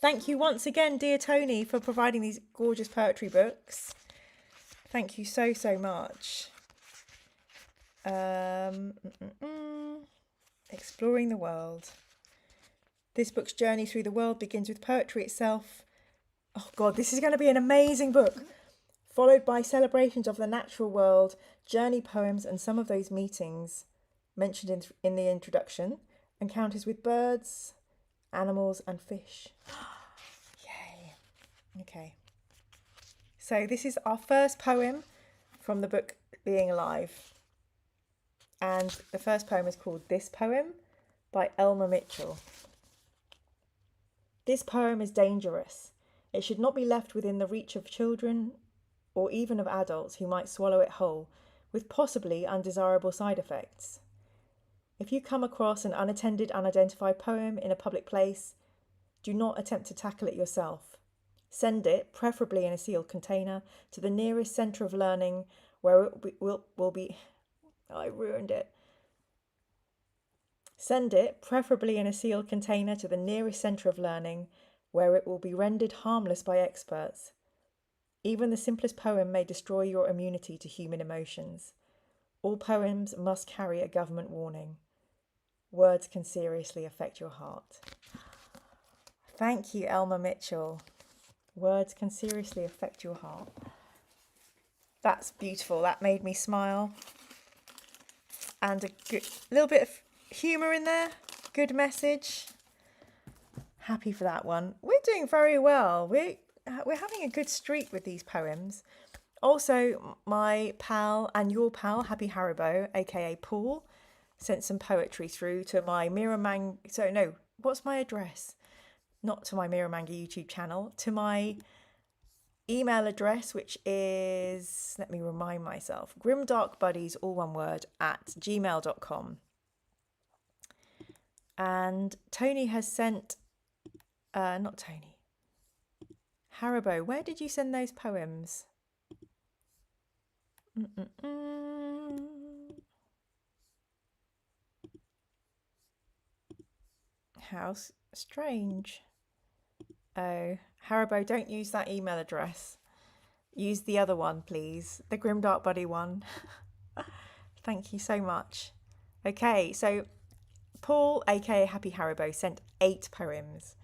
Thank you once again, dear Tony, for providing these gorgeous poetry books. Thank you so, so much. Exploring the world. This book's journey through the world begins with poetry itself. Oh God, this is going to be an amazing book. followed by celebrations of the natural world, journey poems, and some of those meetings mentioned in the introduction, encounters with birds, animals, and fish. Yay. Okay. So this is our first poem from the book Being Alive. And the first poem is called This Poem by Elmer Mitchell. This poem is dangerous. It should not be left within the reach of children or even of adults who might swallow it whole, with possibly undesirable side effects. If you come across an unattended, unidentified poem in a public place, do not attempt to tackle it yourself. Send it, preferably in a sealed container, to the nearest centre of learning where it will be... I ruined it. Send it, preferably in a sealed container, to the nearest centre of learning where it will be rendered harmless by experts. Even the simplest poem may destroy your immunity to human emotions. All poems must carry a government warning. Words can seriously affect your heart. Thank you, Elmer Mitchell. Words can seriously affect your heart. That's beautiful. That made me smile. And a good little bit of humour in there. Good message. Happy for that one. We're doing very well. We're having a good streak with these poems. Also, my pal and your pal, Happy Haribo, aka Paul, sent some poetry through to my Miramang. So no, what's my address? Not to my Miramanga YouTube channel, to my email address, which is, let me remind myself, grimdarkbuddies, all one word, @gmail.com. And Tony has sent, not Tony, Haribo, where did you send those poems? How strange. Oh, Haribo, don't use that email address. Use the other one, please. The Grimdark Buddy one. Thank you so much. Okay, so Paul, aka Happy Haribo, sent 8 poems.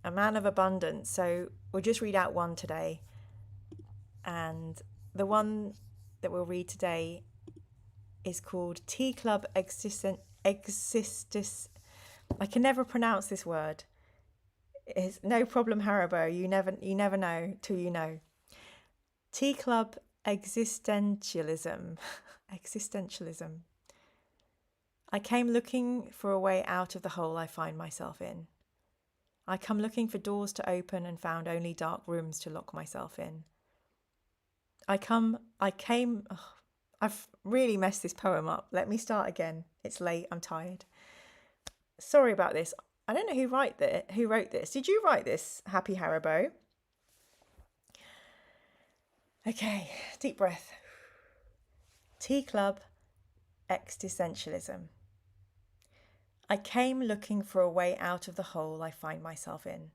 A man of abundance. So we'll just read out one today. And the one that we'll read today is called Tea Club Existis. I can never pronounce this word. It's no problem, Haribo. You never know till you know. Tea Club Existentialism. Existentialism. I came looking for a way out of the hole I find myself in. I come looking for doors to open and found only dark rooms to lock myself in. I've really messed this poem up. Let me start again. It's late, I'm tired. Sorry about this. I don't know who wrote this. Did you write this, Happy Haribo? Okay, deep breath. Tea Club Existentialism. I came looking for a way out of the hole I find myself in.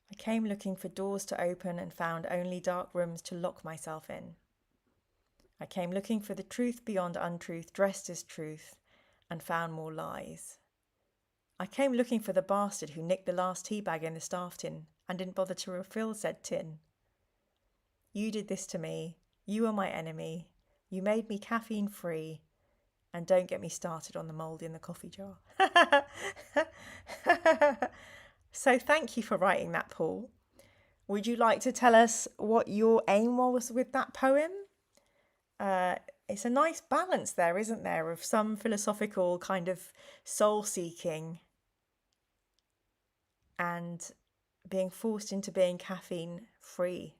I came looking for doors to open and found only dark rooms to lock myself in. I came looking for the truth beyond untruth, dressed as truth, and found more lies. I came looking for the bastard who nicked the last tea bag in the staff tin and didn't bother to refill said tin. You did this to me. You are my enemy. You made me caffeine free. And don't get me started on the mould in the coffee jar. So thank you for writing that, Paul. Would you like to tell us what your aim was with that poem? It's a nice balance there, isn't there, of some philosophical kind of soul-seeking and being forced into being caffeine-free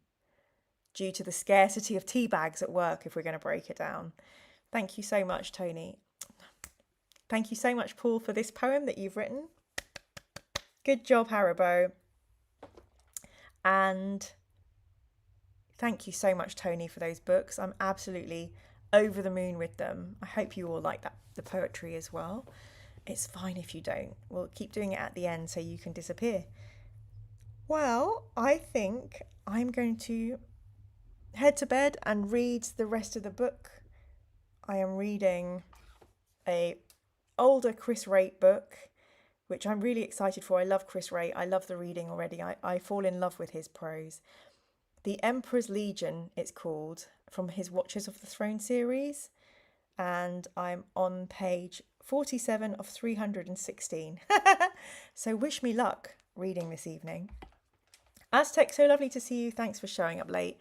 due to the scarcity of tea bags at work, if we're going to break it down. Thank you so much, Tony. Thank you so much, Paul, for this poem that you've written. Good job, Haribo. And thank you so much, Tony, for those books. I'm absolutely over the moon with them. I hope you all like the poetry as well. It's fine if you don't. We'll keep doing it at the end so you can disappear. Well, I think I'm going to head to bed and read the rest of the book. I am reading a older Chris Raitt book, which I'm really excited for. I love Chris Raitt. I love the reading already. I fall in love with his prose. The Emperor's Legion, it's called, from his Watchers of the Throne series. And I'm on page 47 of 316. So wish me luck reading this evening. Aztec, so lovely to see you. Thanks for showing up late.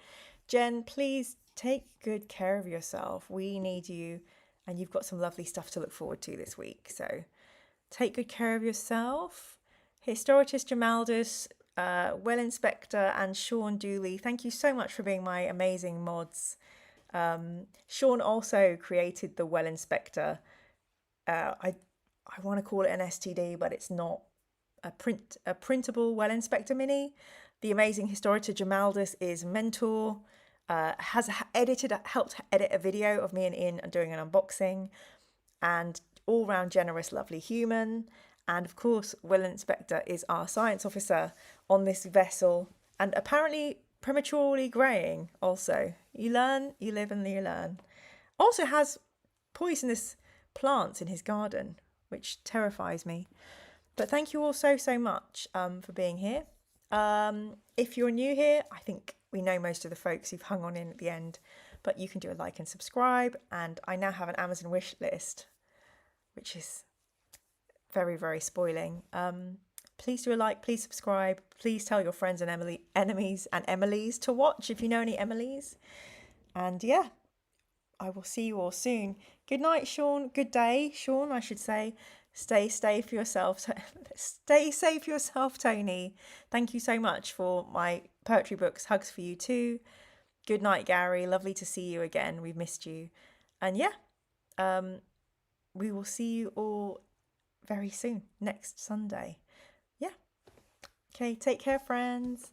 Jen, please take good care of yourself. We need you, and you've got some lovely stuff to look forward to this week. So take good care of yourself. Historitus Jamaldus, Well Inspector, and Sean Dooley, thank you so much for being my amazing mods. Sean also created the Well Inspector. I want to call it an STD, but it's not. A printable Well Inspector mini. The amazing Historitor Jamaldus is mentor. Has helped edit a video of me and Ian doing an unboxing, and all round generous, lovely human. And of course, Well Inspector is our science officer on this vessel, and apparently prematurely greying. Also, you learn, you live, and you learn. Also has poisonous plants in his garden, which terrifies me. But thank you all so much for being here. If you're new here, I think we know most of the folks who've hung on in at the end, but you can do a like and subscribe. And I now have an Amazon wish list, which is very, very spoiling. Please do a like, please subscribe, please tell your friends and enemies and Emilys to watch if you know any Emilys. And yeah, I will see you all soon. Good night, Sean. Good day, Sean, I should say. Stay safe yourself. Stay safe yourself, Tony. Thank you so much for my poetry books. Hugs for you too. Good night, Gary. Lovely to see you again. We've missed you. And yeah, we will see you all very soon, next Sunday. Yeah. Okay, take care, friends.